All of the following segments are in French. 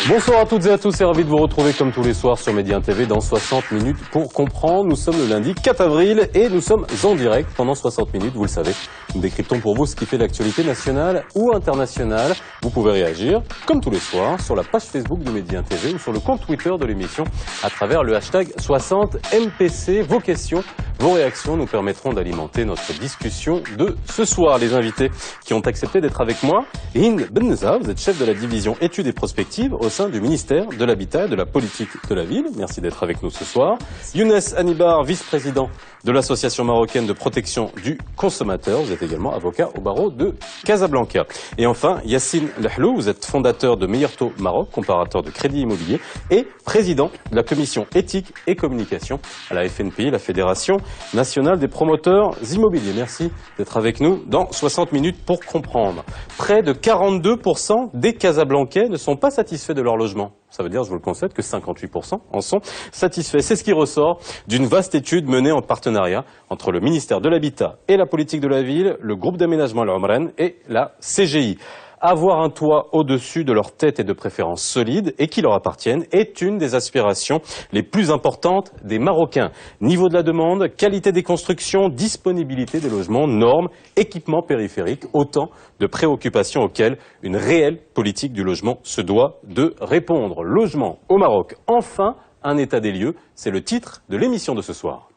Bonsoir à toutes et à tous et ravi de vous retrouver comme tous les soirs sur Média TV dans 60 minutes pour comprendre. Nous sommes le lundi 4 avril et nous sommes en direct pendant 60 minutes, vous le savez. Nous décryptons pour vous ce qui fait l'actualité nationale ou internationale. Vous pouvez réagir comme tous les soirs sur la page Facebook de Média TV ou sur le compte Twitter de l'émission à travers le hashtag 60MPC. Vos questions, vos réactions nous permettront d'alimenter notre discussion de ce soir. Les invités qui ont accepté d'être avec moi, Hind Benneza, vous êtes chef de la division études et prospectives au sein du ministère de l'Habitat et de la Politique de la Ville. Merci d'être avec nous ce soir. Younes Hanibar, vice-président de l'Association marocaine de protection du consommateur. Vous êtes également avocat au barreau de Casablanca. Et enfin, Yassine Lehlou, vous êtes fondateur de Meilleur Taux Maroc, comparateur de crédit immobilier et président de la commission éthique et communication à la FNPI, la Fédération nationale des promoteurs immobiliers. Merci d'être avec nous dans 60 minutes pour comprendre. Près de 42% des Casablancais ne sont pas satisfaits de leur logement. Ça veut dire, je vous le concède, que 58% en sont satisfaits. C'est ce qui ressort d'une vaste étude menée en partenariat entre le ministère de l'Habitat et la Politique de la Ville, le groupe d'aménagement Al Omran et la CGI. Avoir un toit au-dessus de leur tête et de préférence solide et qui leur appartienne est une des aspirations les plus importantes des Marocains. Niveau de la demande, qualité des constructions, disponibilité des logements, normes, équipements périphériques, autant de préoccupations auxquelles une réelle politique du logement se doit de répondre. Logement au Maroc, enfin un état des lieux, c'est le titre de l'émission de ce soir.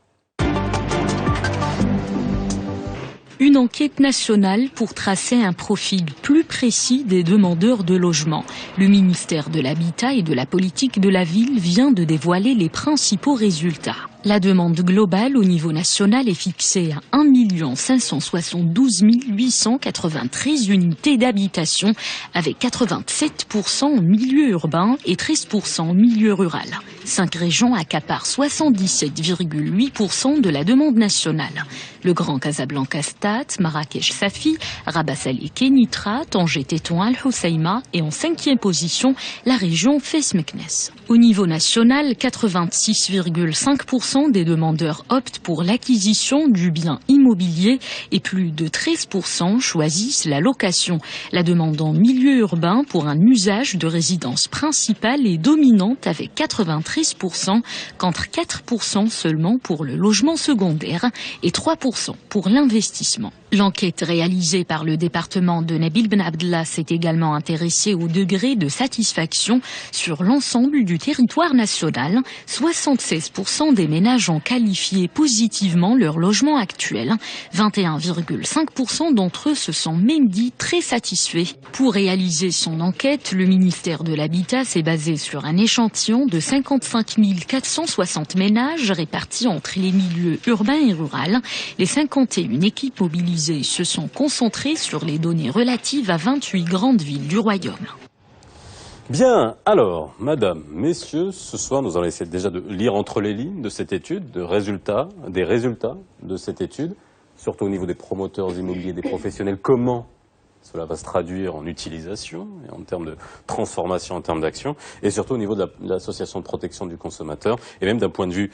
Une enquête nationale pour tracer un profil plus précis des demandeurs de logement. Le ministère de l'Habitat et de la Politique de la Ville vient de dévoiler les principaux résultats. La demande globale au niveau national est fixée à 1 572 893 unités d'habitation, avec 87% en milieu urbain et 13% en milieu rural. 5 régions accaparent 77,8% de la demande nationale. Le Grand Casablanca Stat, Marrakech Safi, Rabat Salé Kenitra, Tanger Tétouan Al Hoceima et en 5e position la région Fès Meknès. Au niveau national, 86,5% des demandeurs optent pour l'acquisition du bien immobilier et plus de 13% choisissent la location. La demande en milieu urbain pour un usage de résidence principale est dominante avec 93%, contre 4% seulement pour le logement secondaire et 3% pour l'investissement. L'enquête réalisée par le département de Nabil Ben Abdallah s'est également intéressée au degré de satisfaction sur l'ensemble du territoire national. 76% des ménages ont qualifié positivement leur logement actuel. 21,5% d'entre eux se sont même dit très satisfaits. Pour réaliser son enquête, le ministère de l'Habitat s'est basé sur un échantillon de 55 460 ménages répartis entre les milieux urbains et ruraux. Les 51 équipes mobilisées se sont concentrées sur les données relatives à 28 grandes villes du royaume. Bien, alors, madame, messieurs, ce soir, nous allons essayer déjà de lire entre les lignes de cette étude, des résultats de cette étude, surtout au niveau des promoteurs immobiliers, des professionnels, comment cela va se traduire en utilisation, et en termes de transformation, en termes d'action, et surtout au niveau de l'association de protection du consommateur, et même d'un point de vue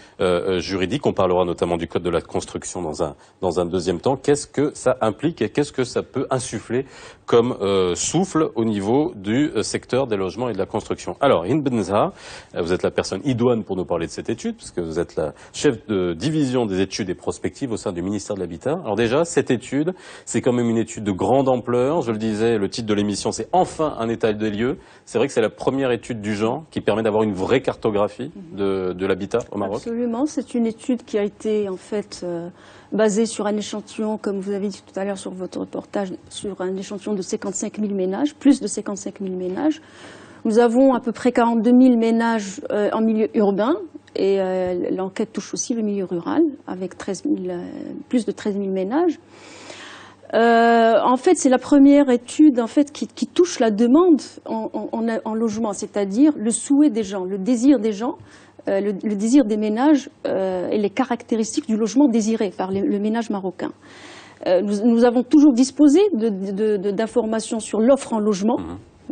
juridique. On parlera notamment du code de la construction dans un deuxième temps. Qu'est-ce que ça implique et qu'est-ce que ça peut insuffler comme souffle au niveau du secteur des logements et de la construction. Alors, Hind Benneza, vous êtes la personne idoine pour nous parler de cette étude, puisque vous êtes la chef de division des études et prospectives au sein du ministère de l'Habitat. Alors déjà, cette étude, c'est quand même une étude de grande ampleur. Je le disais, le titre de l'émission, c'est enfin un état des lieux. C'est vrai que c'est la première étude du genre qui permet d'avoir une vraie cartographie de l'habitat au Maroc. Absolument, c'est une étude qui a été en fait basée sur un échantillon, comme vous avez dit tout à l'heure sur votre reportage, sur un échantillon de 55 000 ménages, plus de 55 000 ménages. Nous avons à peu près 42 000 ménages en milieu urbain et l'enquête touche aussi le milieu rural avec plus de 13 000 ménages. En fait, c'est la première étude en fait qui touche la demande en logement, c'est-à-dire le souhait des gens, le désir des gens, le désir des ménages et les caractéristiques du logement désiré par le ménage marocain. Nous avons toujours disposé d'informations sur l'offre en logement.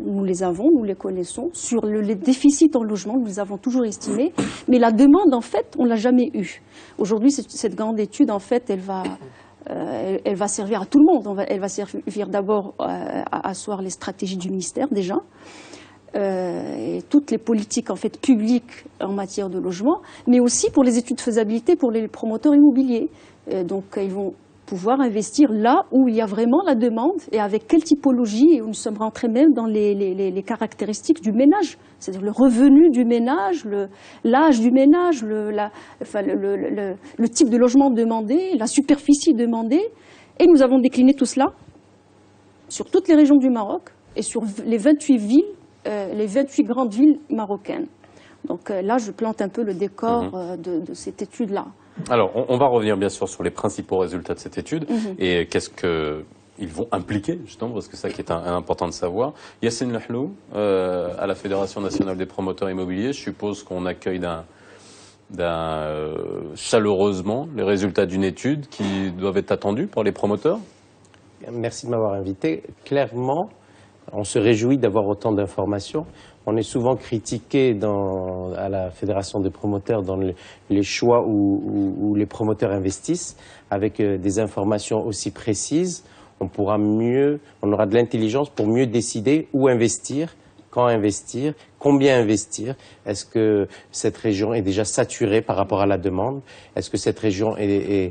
Nous les avons, nous les connaissons. Sur les déficits en logement, nous les avons toujours estimés. Mais la demande, en fait, on ne l'a jamais eue. Aujourd'hui, cette grande étude, en fait, elle va servir à tout le monde. Elle va servir d'abord à asseoir les stratégies du ministère, déjà. et toutes les politiques en fait publiques en matière de logement, mais aussi pour les études de faisabilité pour les promoteurs immobiliers. Donc ils vont pouvoir investir là où il y a vraiment la demande et avec quelle typologie, et où nous sommes rentrés même dans les caractéristiques du ménage, c'est-à-dire le revenu du ménage, l'âge du ménage, le type de logement demandé, la superficie demandée, et nous avons décliné tout cela sur toutes les régions du Maroc et sur les 28 villes, les 28 grandes villes marocaines. Donc là, je plante un peu le décor de cette étude-là. Alors, on va revenir bien sûr sur les principaux résultats de cette étude et qu'est-ce qu'ils vont impliquer, justement, parce que c'est ça qui est important de savoir. Yassine Lahlou, à la Fédération nationale des promoteurs immobiliers, je suppose qu'on accueille chaleureusement les résultats d'une étude qui doivent être attendus par les promoteurs. Merci de m'avoir invité. Clairement, on se réjouit d'avoir autant d'informations. On est souvent critiqué à la Fédération des promoteurs dans les choix où les promoteurs investissent. Avec des informations aussi précises, on aura de l'intelligence pour mieux décider où investir, quand investir, combien investir. Est-ce que cette région est déjà saturée par rapport à la demande? Est-ce que cette région le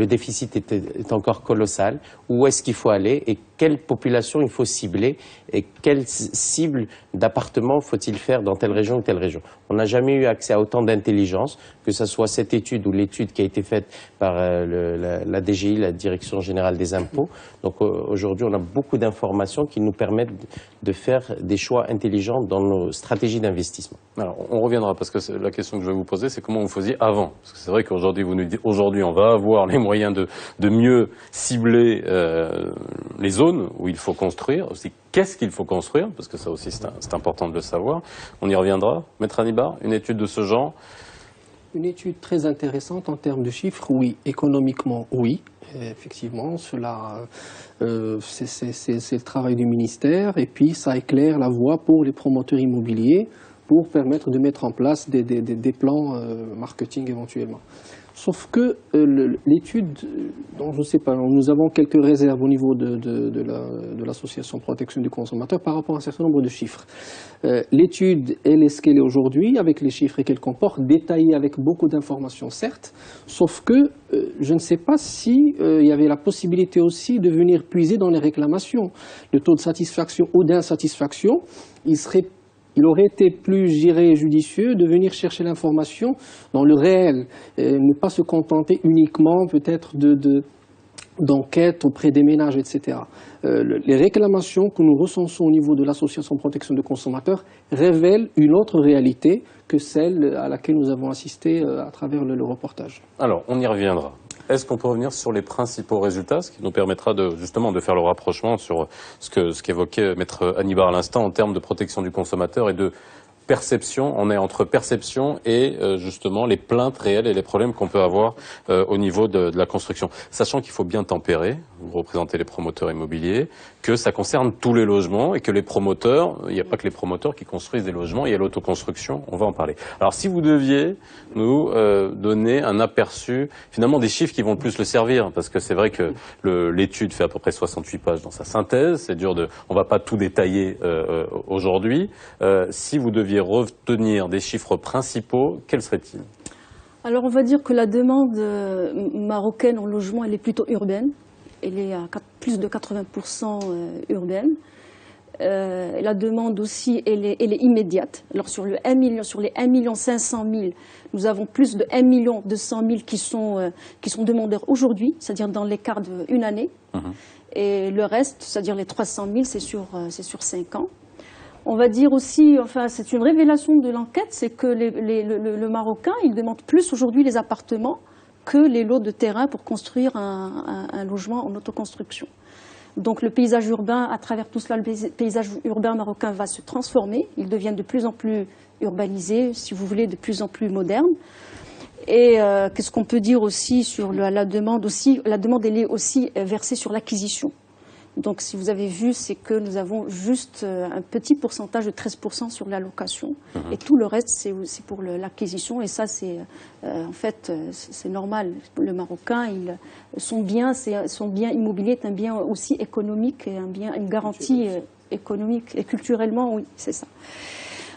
déficit est encore colossal? Où est-ce qu'il faut aller et quelle population il faut cibler et quelle cible d'appartements faut-il faire dans telle région ou telle région? On n'a jamais eu accès à autant d'intelligence, que ce soit cette étude ou l'étude qui a été faite par la DGI, la Direction Générale des Impôts. Donc aujourd'hui, on a beaucoup d'informations qui nous permettent de faire des choix intelligents dans nos stratégies d'investissement. Alors, on reviendra parce que la question que je vais vous poser, c'est comment vous faisiez avant. Parce que c'est vrai qu'aujourd'hui, vous nous dites, aujourd'hui, on va avoir les moyens de mieux cibler les zones où il faut construire. Aussi, qu'est-ce qu'il faut construire? Parce que ça aussi, c'est important de le savoir. On y reviendra. Maître Hannibal, une étude de ce genre? Une étude très intéressante en termes de chiffres, oui. Économiquement, oui. Effectivement, c'est le travail du ministère et puis ça éclaire la voie pour les promoteurs immobiliers pour permettre de mettre en place des plans marketing éventuellement. Sauf que l'étude, dont je ne sais pas, nous avons quelques réserves au niveau de l'association Protection du consommateur par rapport à un certain nombre de chiffres. L'étude, elle est ce qu'elle est aujourd'hui, avec les chiffres qu'elle comporte, détaillée avec beaucoup d'informations, certes, sauf que je ne sais pas si il y avait la possibilité aussi de venir puiser dans les réclamations. Le taux de satisfaction ou d'insatisfaction, il aurait été plus, je dirais, judicieux de venir chercher l'information dans le réel, ne pas se contenter uniquement peut-être d'enquêtes auprès des ménages, etc. Les réclamations que nous recensons au niveau de l'association Protection des consommateurs révèlent une autre réalité que celle à laquelle nous avons assisté à travers le reportage. Alors, on y reviendra. Est-ce qu'on peut revenir sur les principaux résultats, ce qui nous permettra justement de faire le rapprochement sur ce qu'évoquait Maître Hannibal à l'instant en termes de protection du consommateur et de perception? On est entre perception et justement les plaintes réelles et les problèmes qu'on peut avoir au niveau de la construction. Sachant qu'il faut bien tempérer, vous représentez les promoteurs immobiliers, que ça concerne tous les logements et que les promoteurs, il n'y a pas que les promoteurs qui construisent des logements, il y a l'autoconstruction, on va en parler. Alors si vous deviez nous donner un aperçu finalement des chiffres qui vont le plus le servir, parce que c'est vrai que l'étude fait à peu près 68 pages dans sa synthèse, c'est dur on va pas tout détailler aujourd'hui. Si vous deviez retenir des chiffres principaux, quels seraient-ils? Alors on va dire que la demande marocaine en logement, elle est plutôt urbaine. Elle est à plus de 80% urbaine. La demande aussi, elle est immédiate. Alors sur les 1 500 000, nous avons plus de 1 200 000 qui sont demandeurs aujourd'hui, c'est-à-dire dans l'écart d'une année. Et le reste, c'est-à-dire les 300 000, c'est sur 5 ans. On va dire aussi, enfin c'est une révélation de l'enquête, c'est que le Marocain, il demande plus aujourd'hui les appartements que les lots de terrain pour construire un logement en autoconstruction. Donc le paysage urbain, à travers tout cela, le paysage urbain marocain va se transformer. Il devient de plus en plus urbanisé, si vous voulez, de plus en plus moderne. Et qu'est-ce qu'on peut dire aussi sur la demande aussi? La demande, elle est aussi versée sur l'acquisition. Donc si vous avez vu, c'est que nous avons juste un petit pourcentage de 13% sur la location. Et tout le reste, c'est pour l'acquisition. Et ça, c'est en fait, c'est normal. Le Marocain, son bien immobilier est un bien aussi économique et une garantie économique et culturellement, oui, c'est ça.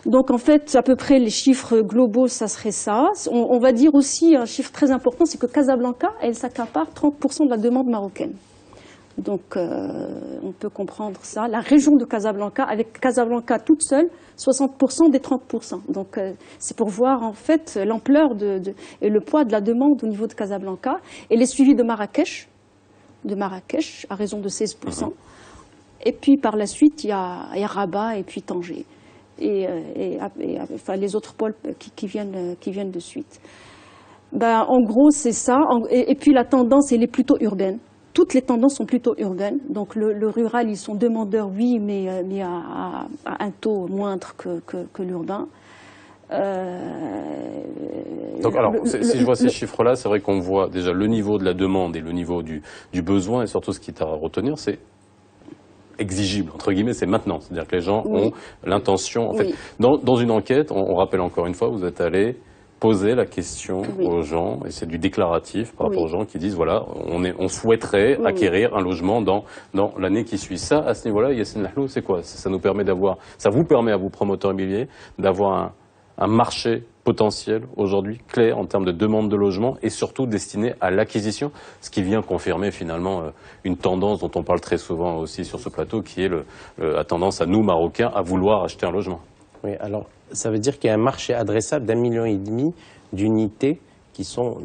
Donc en fait, à peu près les chiffres globaux, ça serait ça. On va dire aussi un chiffre très important, c'est que Casablanca, elle s'accapare 30% de la demande marocaine. Donc on peut comprendre ça. La région de Casablanca, avec Casablanca toute seule, 60% des 30%. Donc c'est pour voir en fait l'ampleur et le poids de la demande au niveau de Casablanca. Elle est suivie de Marrakech à raison de 16%. Et puis par la suite, il y a Rabat et puis Tanger. Enfin, les autres pôles qui viennent de suite. Ben, en gros, c'est ça. Et puis la tendance, elle est plutôt urbaine. Toutes les tendances sont plutôt urbaines. Donc le rural, ils sont demandeurs, oui, mais à un taux moindre que l'urbain. Donc, alors, si je vois ces chiffres-là, c'est vrai qu'on voit déjà le niveau de la demande et le niveau du besoin, et surtout ce qui est à retenir, c'est exigible, entre guillemets, c'est maintenant. C'est-à-dire que les gens ont l'intention. En fait, dans une enquête, on rappelle encore une fois, vous êtes allé poser la question aux gens, et c'est du déclaratif par rapport aux gens qui disent, voilà, on souhaiterait acquérir un logement dans l'année qui suit. Ça, à ce niveau-là, Yassine Lahlou, c'est quoi? Ça vous permet à vous, promoteurs immobiliers, d'avoir un marché potentiel aujourd'hui clair en termes de demande de logement et surtout destiné à l'acquisition, ce qui vient confirmer finalement une tendance dont on parle très souvent aussi sur ce plateau, qui est la tendance à nous, Marocains, à vouloir acheter un logement. Oui, alors ça veut dire qu'il y a un marché adressable d'1,5 million d'unités qui sont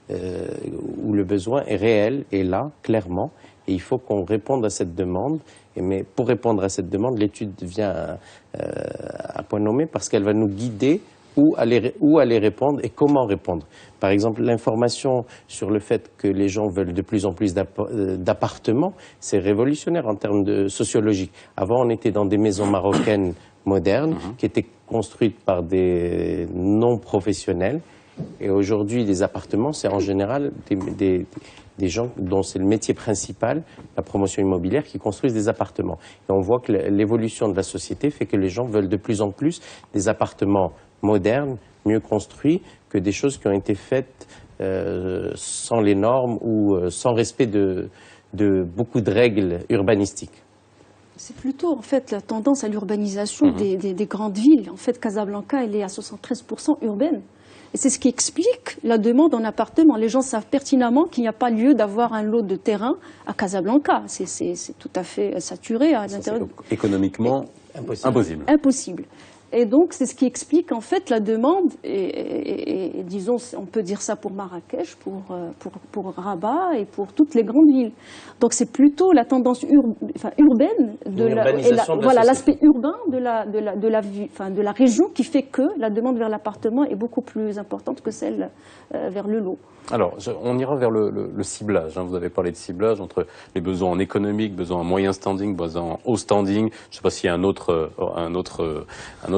où le besoin est réel et là, clairement, et il faut qu'on réponde à cette demande. Mais pour répondre à cette demande, l'étude vient à point nommé parce qu'elle va nous guider où aller répondre et comment répondre. Par exemple, l'information sur le fait que les gens veulent de plus en plus d'appartements, c'est révolutionnaire en termes de sociologique. Avant, on était dans des maisons marocaines modernes qui étaient construites par des non-professionnels. Et aujourd'hui, les appartements, c'est en général des gens dont c'est le métier principal, la promotion immobilière, qui construisent des appartements. Et on voit que l'évolution de la société fait que les gens veulent de plus en plus des appartements modernes, mieux construits, que des choses qui ont été faites sans les normes ou sans respect de beaucoup de règles urbanistiques. C'est plutôt en fait la tendance à l'urbanisation des grandes villes. En fait, Casablanca, elle est à 73% urbaine. Et c'est ce qui explique la demande en appartement. Les gens savent pertinemment qu'il n'y a pas lieu d'avoir un lot de terrain à Casablanca. C'est tout à fait saturé à l'intérieur. Économiquement, impossible. Impossible. Et donc, c'est ce qui explique en fait la demande, et disons, on peut dire ça pour Marrakech, pour Rabat et pour toutes les grandes villes. Donc, c'est plutôt la tendance urbaine voilà, l'aspect urbain de la région qui fait que la demande vers l'appartement est beaucoup plus importante que celle vers le lot. Alors, on ira vers le ciblage. Vous avez parlé de ciblage entre les besoins en économique, besoins en moyen standing, besoins en haut standing. Je ne sais pas s'il y a un autre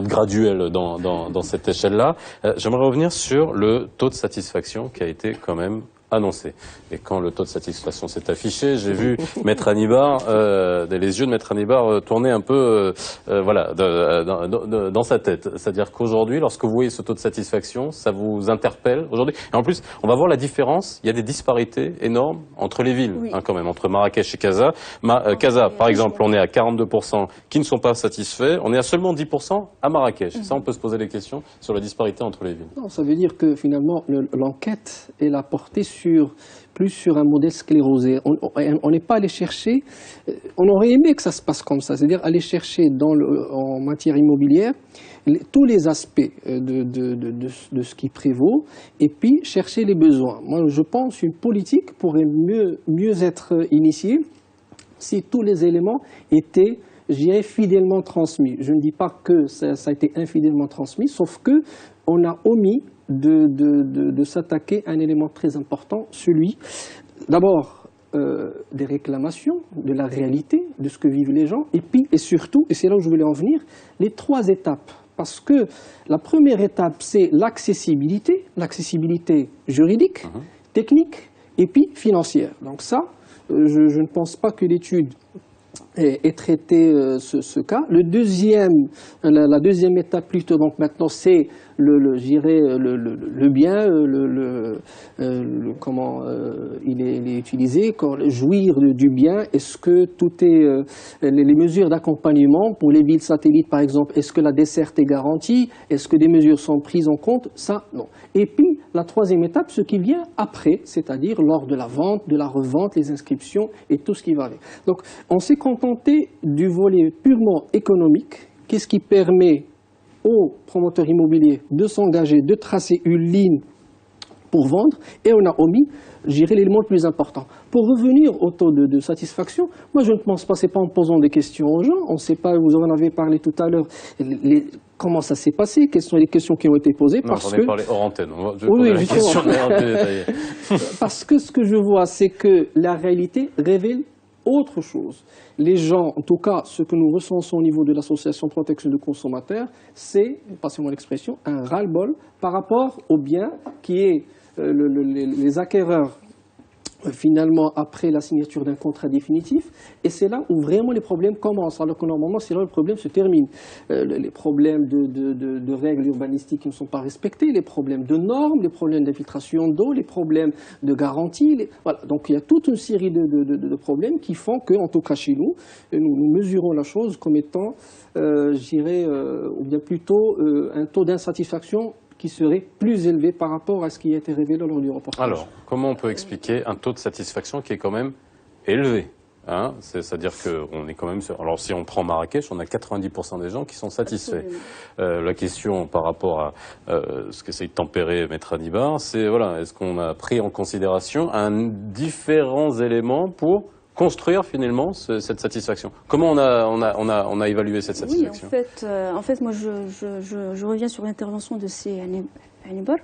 graduel dans cette échelle-là. J'aimerais revenir sur le taux de satisfaction qui a été quand même annoncé. Et quand le taux de satisfaction s'est affiché, j'ai vu Maître Hannibal, les yeux de Maître Hannibal tourner un peu dans sa tête. C'est-à-dire qu'aujourd'hui, lorsque vous voyez ce taux de satisfaction, ça vous interpelle aujourd'hui. Et en plus, on va voir la différence. Il y a des disparités énormes entre les villes, quand même, entre Marrakech et Casa. Casa, par exemple, on est à 42% qui ne sont pas satisfaits. On est à seulement 10% à Marrakech. Ça, on peut se poser des questions sur la disparité entre les villes. Non, ça veut dire que finalement, l'enquête est la portée plus sur un modèle sclérosé. On n'est pas allé chercher, on aurait aimé que ça se passe comme ça, c'est-à-dire aller chercher en matière immobilière tous les aspects de ce qui prévaut et puis chercher les besoins. Moi, je pense qu'une politique pourrait mieux être initiée si tous les éléments étaient, je dirais, fidèlement transmis. Je ne dis pas que ça a été infidèlement transmis, sauf que on a omis de s'attaquer à un élément très important, celui, d'abord, des réclamations, de la réalité, de ce que vivent les gens, et puis, et surtout, et c'est là où je voulais en venir, les 3 étapes. Parce que la première étape, c'est l'accessibilité juridique, technique, et puis financière. Donc ça, je ne pense pas que l'étude ait traité ce cas. La deuxième étape plutôt, donc maintenant, c'est je dirais, le bien, comment il est utilisé, jouir du bien. Est-ce que tout est les mesures d'accompagnement pour les villes satellites, par exemple, est-ce que la desserte est garantie? Est-ce que des mesures sont prises en compte? Ça, non. Et puis, la troisième étape, ce qui vient après, c'est-à-dire lors de la vente, de la revente, les inscriptions et tout ce qui va avec. Donc, on s'est contenté du volet purement économique. Qu'est-ce qui permet aux promoteurs immobiliers de s'engager, de tracer une ligne pour vendre, et on a omis, je dirais, l'élément le plus important. Pour revenir au taux de satisfaction, moi je ne pense pas, c'est pas en posant des questions aux gens, on ne sait pas, vous en avez parlé tout à l'heure, comment ça s'est passé, quelles sont les questions qui ont été posées. Non, j'en ai parlé hors antenne. Oui, justement. Parce que ce que je vois, c'est que la réalité révèle autre chose. Les gens, en tout cas, ce que nous recensons au niveau de l'association protection de consommateurs, c'est, passez-moi l'expression, un ras-le-bol par rapport au bien qui est les acquéreurs finalement après la signature d'un contrat définitif, et c'est là où vraiment les problèmes commencent, alors que normalement c'est là où le problème se termine. Les problèmes de règles urbanistiques qui ne sont pas respectées, les problèmes de normes, les problèmes d'infiltration d'eau, les problèmes de garantie, voilà. Donc il y a toute une série de problèmes qui font que, en tout cas chez nous, nous mesurons la chose comme étant, je dirais, ou bien plutôt un taux d'insatisfaction qui serait plus élevé par rapport à ce qui a été révélé lors du reportage. Alors, comment on peut expliquer un taux de satisfaction qui est quand même élevé, hein? C'est-à-dire qu'on est quand même... Alors, si on prend Marrakech, on a 90% des gens qui sont satisfaits. La question par rapport à ce qu'essaye de tempérer Maître Hannibal, c'est, voilà, est-ce qu'on a pris en considération différents éléments pour construire finalement cette satisfaction? Comment on a évalué cette satisfaction? Oui, en fait, moi, je reviens sur l'intervention de C. Hannibal.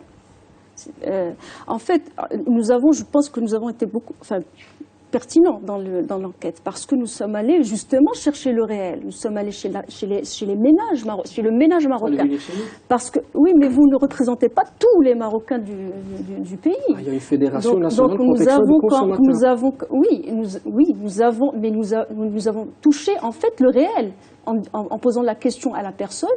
En fait, je pense que nous avons été pertinents dans l'enquête, parce que nous sommes allés justement chercher le réel. Nous sommes allés chez le ménage marocain. Parce que, oui, mais vous ne représentez pas tous les Marocains du pays. Ah, il y a une fédération nationale de protection des consommateurs. Nous avons touché en fait le réel en posant la question à la personne.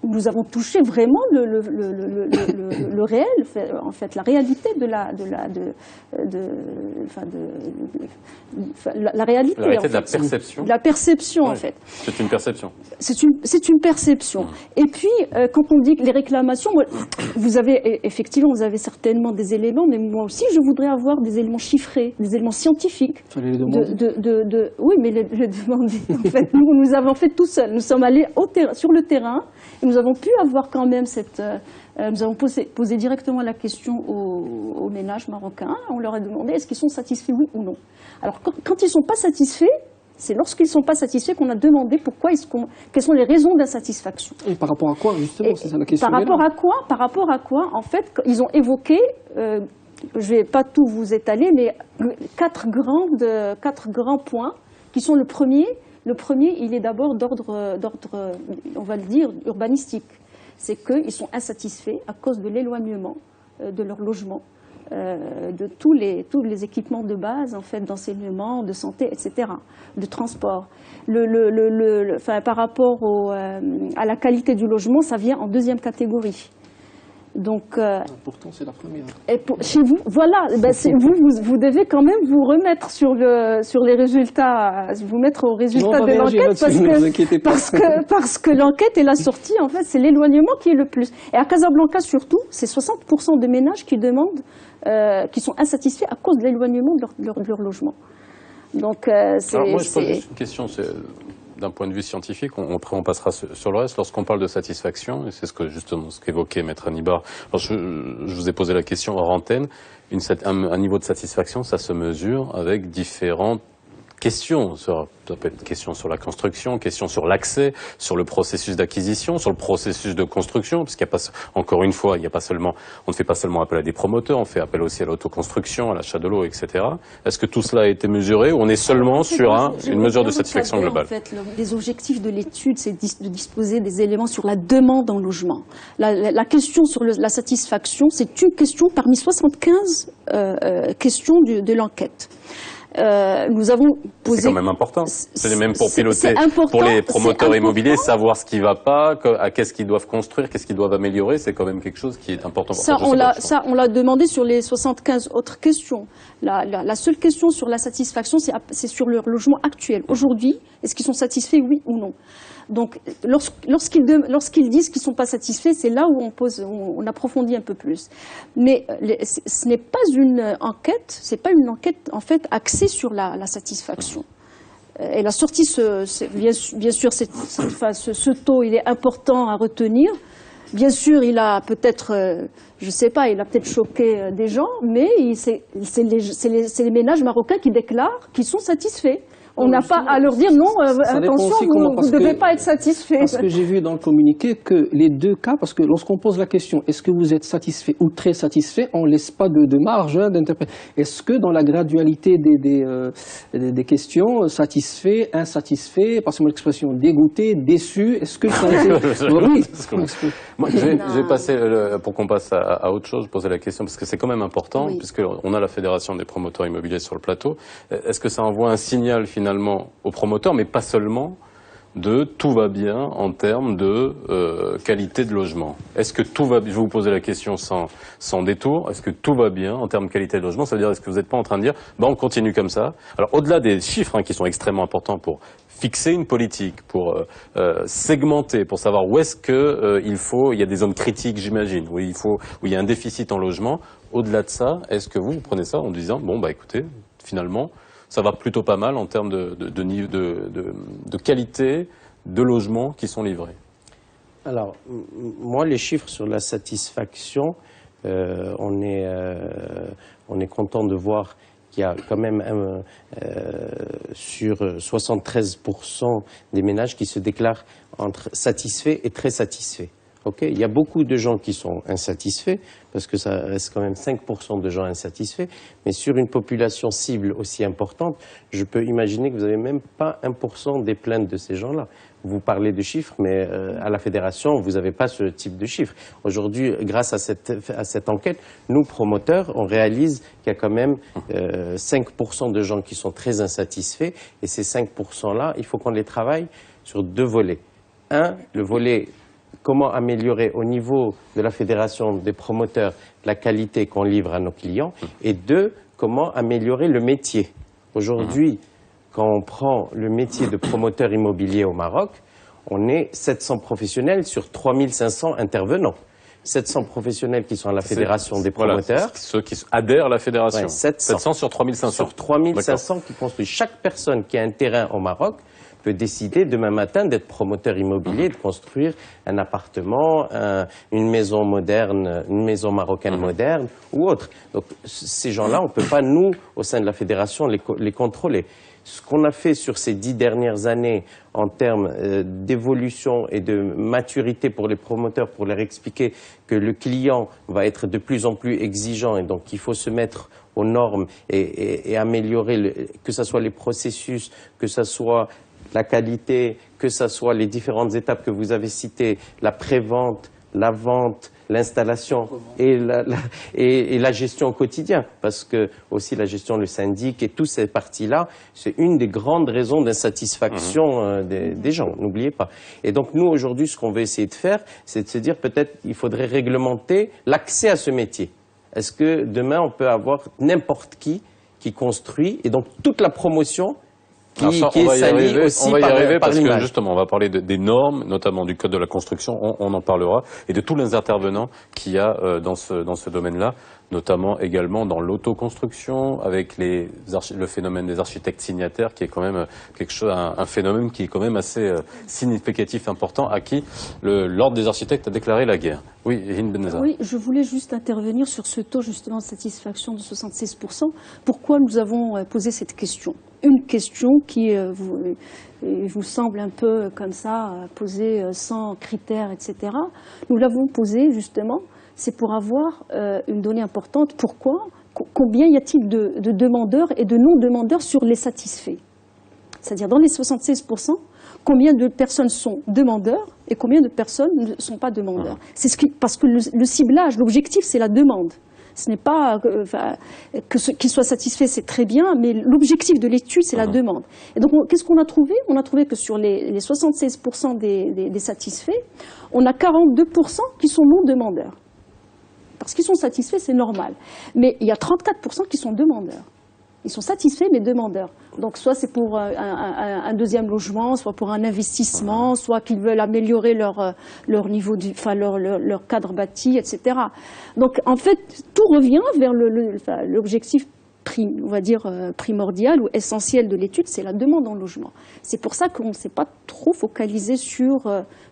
Nous avons touché vraiment le réel, en fait, la réalité de la réalité. La réalité de la perception. La perception, oui, en fait. C'est une perception. C'est une perception. Et puis, quand on dit que les réclamations, vous avez certainement des éléments, mais moi aussi, je voudrais avoir des éléments chiffrés, des éléments scientifiques. Fallait les demander. Oui, mais les demander. En fait, nous avons fait tout seuls. Nous sommes allés sur le terrain. Et nous avons pu avoir quand même nous avons posé directement la question aux ménages marocains. On leur a demandé est-ce qu'ils sont satisfaits, oui ou non. Alors quand ils ne sont pas satisfaits, c'est lorsqu'ils ne sont pas satisfaits qu'on a demandé quelles sont les raisons d'insatisfaction. Et par rapport à quoi, justement, c'est ça la question. Par rapport à quoi, en fait, ils ont évoqué, je ne vais pas tout vous étaler, mais quatre grands points qui sont le premier. Le premier, il est d'abord d'ordre, on va le dire, urbanistique. C'est qu'ils sont insatisfaits à cause de l'éloignement de leur logement, de tous les équipements de base, en fait, d'enseignement, de santé, etc., de transport. Par rapport à la qualité du logement, ça vient en deuxième catégorie. Donc, pourtant, c'est la première. Et chez vous, voilà, vous devez quand même vous remettre sur les résultats, vous mettre aux résultats de l'enquête, parce que l'enquête et la sortie, en fait, c'est l'éloignement qui est le plus. Et à Casablanca surtout, c'est 60% des ménages qui demandent, qui sont insatisfaits à cause de l'éloignement de leur logement. Donc, alors moi, je pose juste une question. D'un point de vue scientifique, après on passera sur le reste. Lorsqu'on parle de satisfaction, et c'est ce qu'évoquait Maître Hannibal, alors je vous ai posé la question hors antenne, un niveau de satisfaction, ça se mesure avec différentes questions. Ça peut être question sur la construction, question sur l'accès, sur le processus d'acquisition, sur le processus de construction, parce qu'il n'y a pas, encore une fois, on ne fait pas seulement appel à des promoteurs, on fait appel aussi à l'autoconstruction, à l'achat de l'eau, etc. Est-ce que tout cela a été mesuré ou on est seulement sur une mesure de satisfaction globale? En fait, les objectifs de l'étude, c'est de disposer des éléments sur la demande en logement. La question sur la satisfaction, c'est une question parmi 75 questions de l'enquête. nous avons posé... C'est quand même important. C'est même pour piloter, important, pour les promoteurs immobiliers, savoir ce qui ne va pas, qu'est-ce qu'ils doivent construire, qu'est-ce qu'ils doivent améliorer, c'est quand même quelque chose qui est important. Ça, on l'a demandé sur les 75 autres questions. La seule question sur la satisfaction, c'est sur leur logement actuel. Aujourd'hui, est-ce qu'ils sont satisfaits, oui ou non? Donc, lorsqu'ils disent qu'ils ne sont pas satisfaits, c'est là où on approfondit un peu plus. Mais ce n'est pas une enquête, en fait axée sur la satisfaction. Elle a sorti bien sûr ce taux, il est important à retenir. Bien sûr, il a peut-être, je sais pas, il a peut-être choqué des gens, mais c'est les ménages marocains qui déclarent qu'ils sont satisfaits. On n'a pas à leur dire non, attention, vous ne devez pas être satisfait. Parce que j'ai vu dans le communiqué que les deux cas, parce que lorsqu'on pose la question, est-ce que vous êtes satisfait ou très satisfait, on ne laisse pas de marge d'interprétation. Est-ce que dans la gradualité des questions, satisfait, insatisfait, passez-moi l'expression, dégoûté, déçu, est-ce que ça a été... Oui. Moi, je vais passer, pour qu'on passe à autre chose, poser la question, parce que c'est quand même important, oui. puisqu'on a la Fédération des promoteurs immobiliers sur le plateau. Est-ce que ça envoie un signal finalement aux promoteurs, mais pas seulement, de tout va bien en termes de qualité de logement? Est-ce que tout va bien? Je vais vous poser la question sans détour. Est-ce que tout va bien en termes de qualité de logement? Ça veut dire, est-ce que vous n'êtes pas en train de dire, on continue comme ça? Alors, au-delà des chiffres qui sont extrêmement importants pour fixer une politique, pour segmenter, pour savoir où est-ce que il y a des zones critiques, j'imagine, où il y a un déficit en logement. Au-delà de ça, est-ce que vous prenez ça en disant, écoutez, finalement, ça va plutôt pas mal en termes de qualité de logements qui sont livrés? Alors, moi, les chiffres sur la satisfaction, on est content de voir qu'il y a quand même sur 73% des ménages qui se déclarent entre satisfaits et très satisfaits. Okay, il y a beaucoup de gens qui sont insatisfaits, parce que ça reste quand même 5% de gens insatisfaits, mais sur une population cible aussi importante, je peux imaginer que vous n'avez même pas 1% des plaintes de ces gens-là. Vous parlez de chiffres, mais à la Fédération, vous n'avez pas ce type de chiffres. Aujourd'hui, grâce à cette enquête, nous, promoteurs, on réalise qu'il y a quand même 5% de gens qui sont très insatisfaits, et ces 5%-là, il faut qu'on les travaille sur deux volets. Un, le volet comment améliorer au niveau de la Fédération des promoteurs la qualité qu'on livre à nos clients, et deux, comment améliorer le métier. Aujourd'hui, quand on prend le métier de promoteur immobilier au Maroc, on est 700 professionnels sur 3500 intervenants. 700 professionnels qui sont à la Fédération des promoteurs. Voilà, ceux qui adhèrent à la Fédération. Ouais, 700 sur 3500. Sur 3500 qui construisent. Chaque personne qui a un terrain au Maroc peut décider demain matin d'être promoteur immobilier, de construire un appartement, une maison moderne, une maison marocaine moderne ou autre. Donc ces gens-là, on ne peut pas, nous, au sein de la Fédération, les contrôler. Ce qu'on a fait sur ces 10 dernières années en termes d'évolution et de maturité pour les promoteurs, pour leur expliquer que le client va être de plus en plus exigeant et donc il faut se mettre aux normes et améliorer, que ce soit les processus, que ce soit la qualité, que ce soit les différentes étapes que vous avez citées, la pré-vente, la vente, l'installation et la gestion au quotidien. Parce que aussi la gestion, le syndic et toutes ces parties-là, c'est une des grandes raisons d'insatisfaction des gens, n'oubliez pas. Et donc nous, aujourd'hui, ce qu'on veut essayer de faire, c'est de se dire peut-être qu'il faudrait réglementer l'accès à ce métier. Est-ce que demain, on peut avoir n'importe qui construit et donc toute la promotion on va y arriver parce que l'image. justement, on va parler des normes, notamment du code de la construction, on en parlera, et de tous les intervenants qu'il y a dans ce domaine-là, notamment également dans l'autoconstruction, avec le phénomène des architectes signataires, qui est quand même un phénomène qui est quand même assez significatif, important, à qui l'ordre des architectes a déclaré la guerre. Oui, Hind Benazar. Oui, je voulais juste intervenir sur ce taux justement de satisfaction de 76%. Pourquoi nous avons posé cette question? Une question qui vous semble un peu comme ça, posée sans critères, etc. Nous l'avons posée justement, c'est pour avoir une donnée importante. Pourquoi? Combien y a-t-il de demandeurs et de non-demandeurs sur les satisfaits? C'est-à-dire dans les 76%, combien de personnes sont demandeurs et combien de personnes ne sont pas demandeurs? C'est parce que le ciblage, l'objectif, c'est la demande. Ce n'est pas qu'ils soient satisfaits, c'est très bien, mais l'objectif de l'étude, c'est la demande. Et donc, qu'est-ce qu'on a trouvé? On a trouvé que sur les 76% des satisfaits, on a 42% qui sont non demandeurs. Parce qu'ils sont satisfaits, c'est normal. Mais il y a 34% qui sont demandeurs. Ils sont satisfaits, mais demandeurs. Donc, soit c'est pour un deuxième logement, soit pour un investissement, soit qu'ils veulent améliorer leur niveau, leur cadre bâti, etc. Donc, en fait, tout revient vers l'objectif on va dire primordial ou essentiel de l'étude, c'est la demande en logement. C'est pour ça qu'on ne s'est pas trop focalisé sur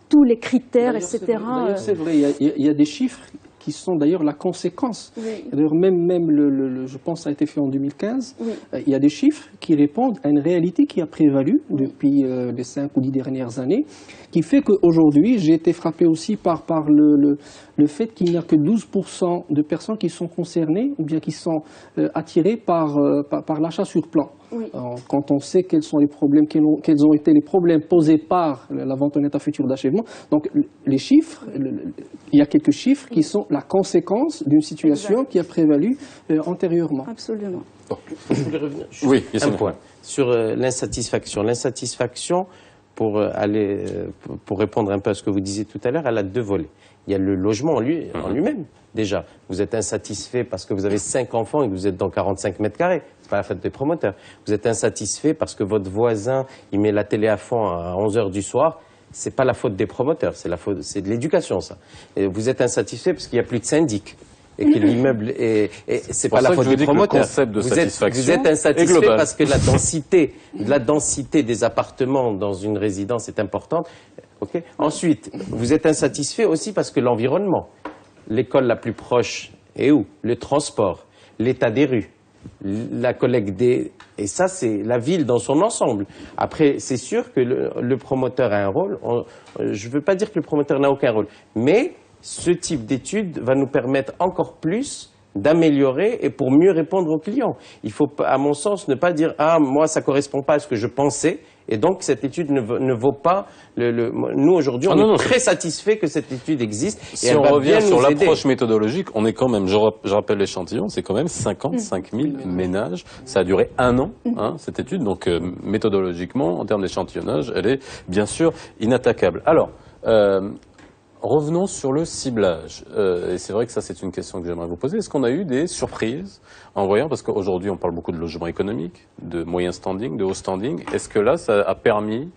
tous les critères, etc. D'ailleurs, c'est vrai, il y a des chiffres qui sont d'ailleurs la conséquence. Oui. D'ailleurs, même je pense que ça a été fait en 2015, Oui. Il y a des chiffres qui répondent à une réalité qui a prévalu depuis les 5 ou 10 dernières années, qui fait qu'aujourd'hui, j'ai été frappé aussi par le fait qu'il n'y a que 12% de personnes qui sont concernées ou bien qui sont attirées par l'achat sur plan. Oui. Alors, quand on sait quels sont les problèmes, quels ont été les problèmes posés par la vente en état futur d'achèvement, donc les chiffres, il y a quelques chiffres qui sont la conséquence d'une situation qui a prévalu antérieurement. Absolument. Je voulais revenir juste Oui, un point sur l'insatisfaction. L'insatisfaction, pour répondre un peu à ce que vous disiez tout à l'heure, elle a deux volets. Il y a le logement en lui-même. Déjà, vous êtes insatisfait parce que vous avez 5 enfants et que vous êtes dans 45 mètres carrés. C'est pas la faute des promoteurs. Vous êtes insatisfait parce que votre voisin, il met la télé à fond à 11h du soir. C'est pas la faute des promoteurs, c'est de l'éducation, ça. Et vous êtes insatisfait parce qu'il n'y a plus de syndic. Et que l'immeuble et c'est pas la faute des promoteurs. Vous êtes insatisfait parce que la densité des appartements dans une résidence est importante. Okay. Ensuite, vous êtes insatisfait aussi parce que l'environnement, l'école la plus proche est où? Le transport, l'état des rues, la collecte et ça c'est la ville dans son ensemble. Après, c'est sûr que le promoteur a un rôle. Je ne veux pas dire que le promoteur n'a aucun rôle, mais ce type d'étude va nous permettre encore plus d'améliorer et pour mieux répondre aux clients. Il faut, à mon sens, ne pas dire « Ah, moi, ça ne correspond pas à ce que je pensais ». Et donc, cette étude ne vaut pas Nous, aujourd'hui, on est très satisfaits que cette étude existe. Si on revient sur l'approche méthodologique, on est quand même, je rappelle l'échantillon, c'est quand même 55 000 ménages. Ça a duré 1 an, cette étude. Donc, méthodologiquement, en termes d'échantillonnage, elle est bien sûr inattaquable. Alors, revenons sur le ciblage. Et c'est vrai que ça, c'est une question que j'aimerais vous poser. Est-ce qu'on a eu des surprises en voyant, parce qu'aujourd'hui, on parle beaucoup de logement économique, de moyen standing, de haut standing. Est-ce que là, ça a permis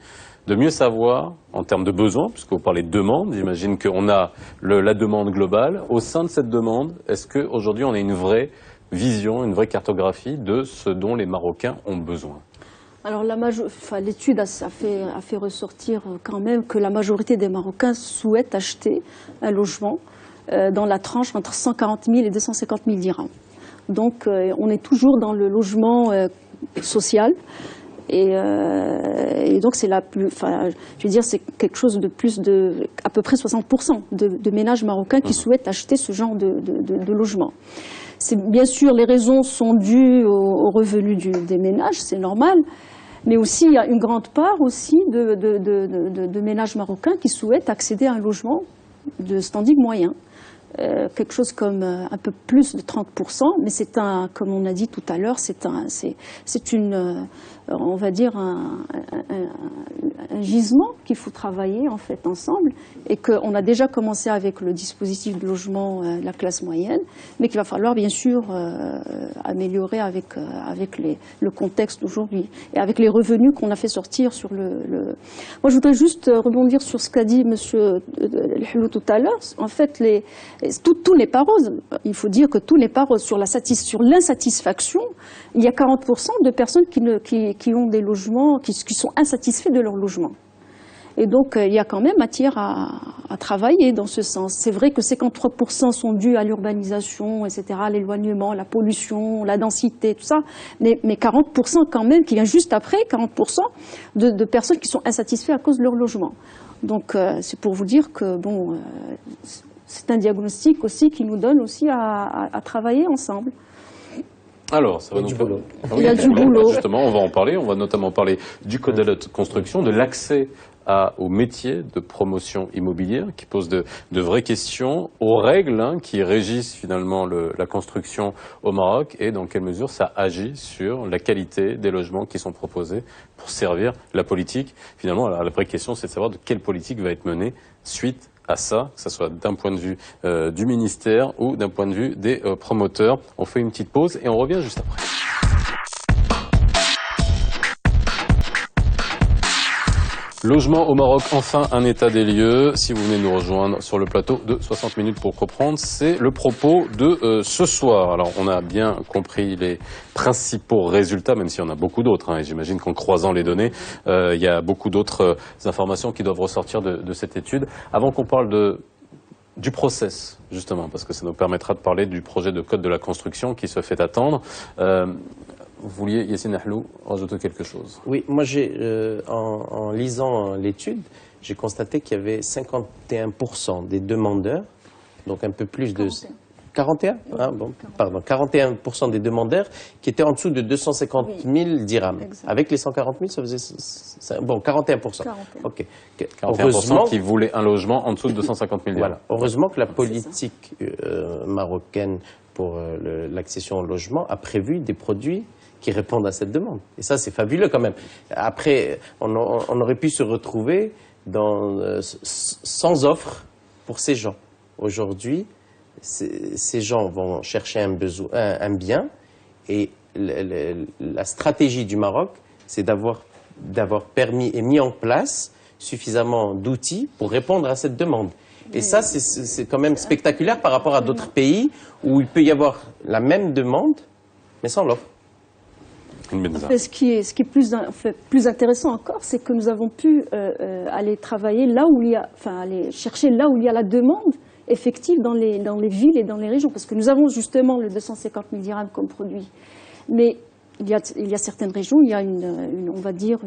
de mieux savoir, en termes de besoins, puisque vous parlez de demande, j'imagine qu'on a la demande globale. Au sein de cette demande, est-ce qu'aujourd'hui, on a une vraie vision, une vraie cartographie de ce dont les Marocains ont besoin ? Alors l'étude a fait ressortir quand même que la majorité des Marocains souhaitent acheter un logement dans la tranche entre 140 000 et 250 000 dirhams. Donc on est toujours dans le logement social et donc c'est c'est quelque chose de plus de à peu près 60% de ménages marocains qui souhaitent acheter ce genre de logement. Bien sûr, les raisons sont dues aux revenus des ménages, c'est normal. Mais aussi, il y a une grande part aussi de ménages marocains qui souhaitent accéder à un logement de standing moyen. Quelque chose comme un peu plus de 30%, mais c'est comme on a dit tout à l'heure, on va dire un gisement qu'il faut travailler en fait ensemble et qu'on a déjà commencé avec le dispositif de logement de la classe moyenne, mais qu'il va falloir bien sûr améliorer avec le contexte d'aujourd'hui et avec les revenus qu'on a fait sortir sur le... Moi je voudrais juste rebondir sur ce qu'a dit monsieur Helou tout à l'heure. En fait, tout n'est pas rose. Il faut dire que tout n'est pas rose. Sur l'insatisfaction, il y a 40% de personnes qui ont des logements, qui sont insatisfaits de leur logement. Et donc, il y a quand même matière à travailler dans ce sens. C'est vrai que 53% sont dus à l'urbanisation, etc., l'éloignement, la pollution, la densité, tout ça. Mais 40% quand même, qui vient juste après, 40% de personnes qui sont insatisfaites à cause de leur logement. Donc, c'est pour vous dire que, c'est un diagnostic aussi qui nous donne aussi à travailler ensemble. Alors, ça va nous boulot. Il y a du boulot. Justement, on va en parler. On va notamment parler du code de la construction, de l'accès au métier de promotion immobilière, qui pose de vraies questions, aux règles qui régissent finalement la construction au Maroc, et dans quelle mesure ça agit sur la qualité des logements qui sont proposés pour servir la politique. Finalement, la vraie question, c'est de savoir de quelle politique va être menée suite à ça, que ce soit d'un point de vue du ministère ou d'un point de vue des promoteurs. On fait une petite pause et on revient juste après. Logement au Maroc, enfin un état des lieux. Si vous venez nous rejoindre sur le plateau de 60 minutes pour comprendre, c'est le propos de ce soir. Alors on a bien compris les principaux résultats, même s'il y en a beaucoup d'autres, hein, et j'imagine qu'en croisant les données, il y a beaucoup d'autres informations qui doivent ressortir de cette étude. Avant qu'on parle du process, justement, parce que ça nous permettra de parler du projet de code de la construction qui se fait attendre. Vous vouliez, Yassine Ahlou, rajouter quelque chose? Oui, moi, en lisant l'étude, j'ai constaté qu'il y avait 51% des demandeurs, donc un peu plus de... 41 ah, bon, pardon, 41% des demandeurs qui étaient en dessous de 250 000 dirhams. Exact. Avec les 140 000, ça faisait... Bon, 41%. 41%. Ok. 41% qui voulaient un logement en dessous de 250 000 dirhams. Voilà. Heureusement que la politique marocaine pour l'accession au logement a prévu des produits qui répondent à cette demande. Et ça, c'est fabuleux quand même. Après, on aurait pu se retrouver sans offre pour ces gens. Aujourd'hui, ces gens vont chercher un bien, et la stratégie du Maroc, c'est d'avoir permis et mis en place suffisamment d'outils pour répondre à cette demande. Et ça, c'est quand même spectaculaire par rapport à d'autres pays où il peut y avoir la même demande, mais sans l'offre. En fait, ce qui est plus intéressant encore, c'est que nous avons pu aller travailler là où il y a, enfin aller chercher là où il y a la demande effective dans les villes et dans les régions, parce que nous avons justement le 250 000 dirhams comme produit, mais il y a certaines régions, il y a on va dire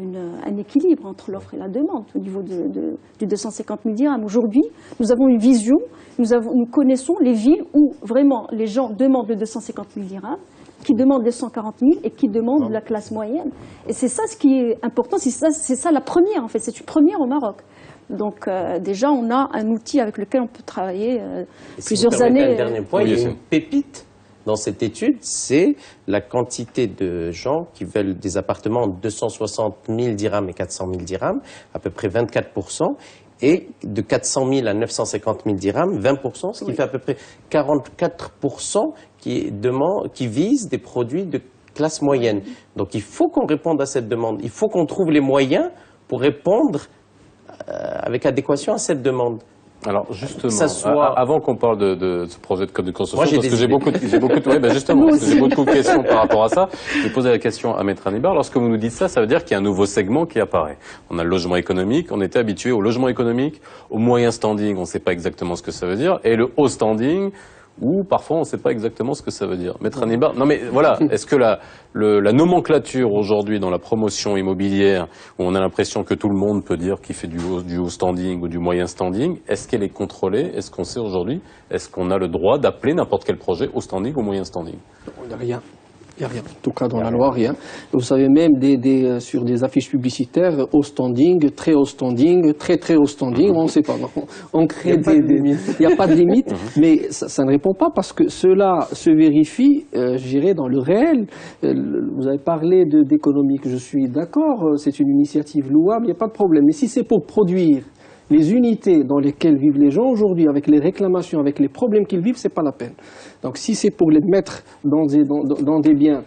un équilibre entre l'offre et la demande au niveau du 250 000 dirhams. Aujourd'hui, nous avons une vision, nous connaissons les villes où vraiment les gens demandent le 250 000 dirhams, qui demandent les 140 000 et qui demandent la classe moyenne. Et c'est ça ce qui est important, c'est ça la première en fait, c'est une première au Maroc. Donc déjà on a un outil avec lequel on peut travailler plusieurs années. Un dernier point, il y a une pépite dans cette étude, c'est la quantité de gens qui veulent des appartements de 260 000 dirhams et 400 000 dirhams, à peu près 24%, et de 400 000 à 950 000 dirhams, 20%, ce qui fait à peu près 44% qui visent des produits de classe moyenne. Donc il faut qu'on réponde à cette demande, il faut qu'on trouve les moyens pour répondre avec adéquation à cette demande. Alors justement, avant qu'on parle de ce projet de code de construction, parce que j'ai beaucoup de questions par rapport à ça, je vais poser la question à Maître Hannibal. Lorsque vous nous dites ça, ça veut dire qu'il y a un nouveau segment qui apparaît. On a le logement économique, on était habitué au logement économique, au moyen standing, on ne sait pas exactement ce que ça veut dire, et le haut standing, où parfois on ne sait pas exactement ce que ça veut dire. Maître Hannibal, non mais voilà, est-ce que la nomenclature aujourd'hui dans la promotion immobilière, où on a l'impression que tout le monde peut dire qu'il fait du haut standing ou du moyen standing, est-ce qu'elle est contrôlée? Est-ce qu'on sait aujourd'hui? Est-ce qu'on a le droit d'appeler n'importe quel projet haut standing ou moyen standing? Il n'y a rien. Il n'y a rien. En tout cas, dans la loi, rien. Vous savez, même sur des affiches publicitaires, haut standing, très haut standing, très très haut standing, on ne sait pas. On crée il n'y a pas de limite, mais ça ne répond pas parce que cela se vérifie, je dirais, dans le réel. Vous avez parlé d'économique, je suis d'accord, c'est une initiative louable, il n'y a pas de problème. Mais si c'est pour produire les unités dans lesquelles vivent les gens aujourd'hui, avec les réclamations, avec les problèmes qu'ils vivent, c'est pas la peine. Donc si c'est pour les mettre dans des biens,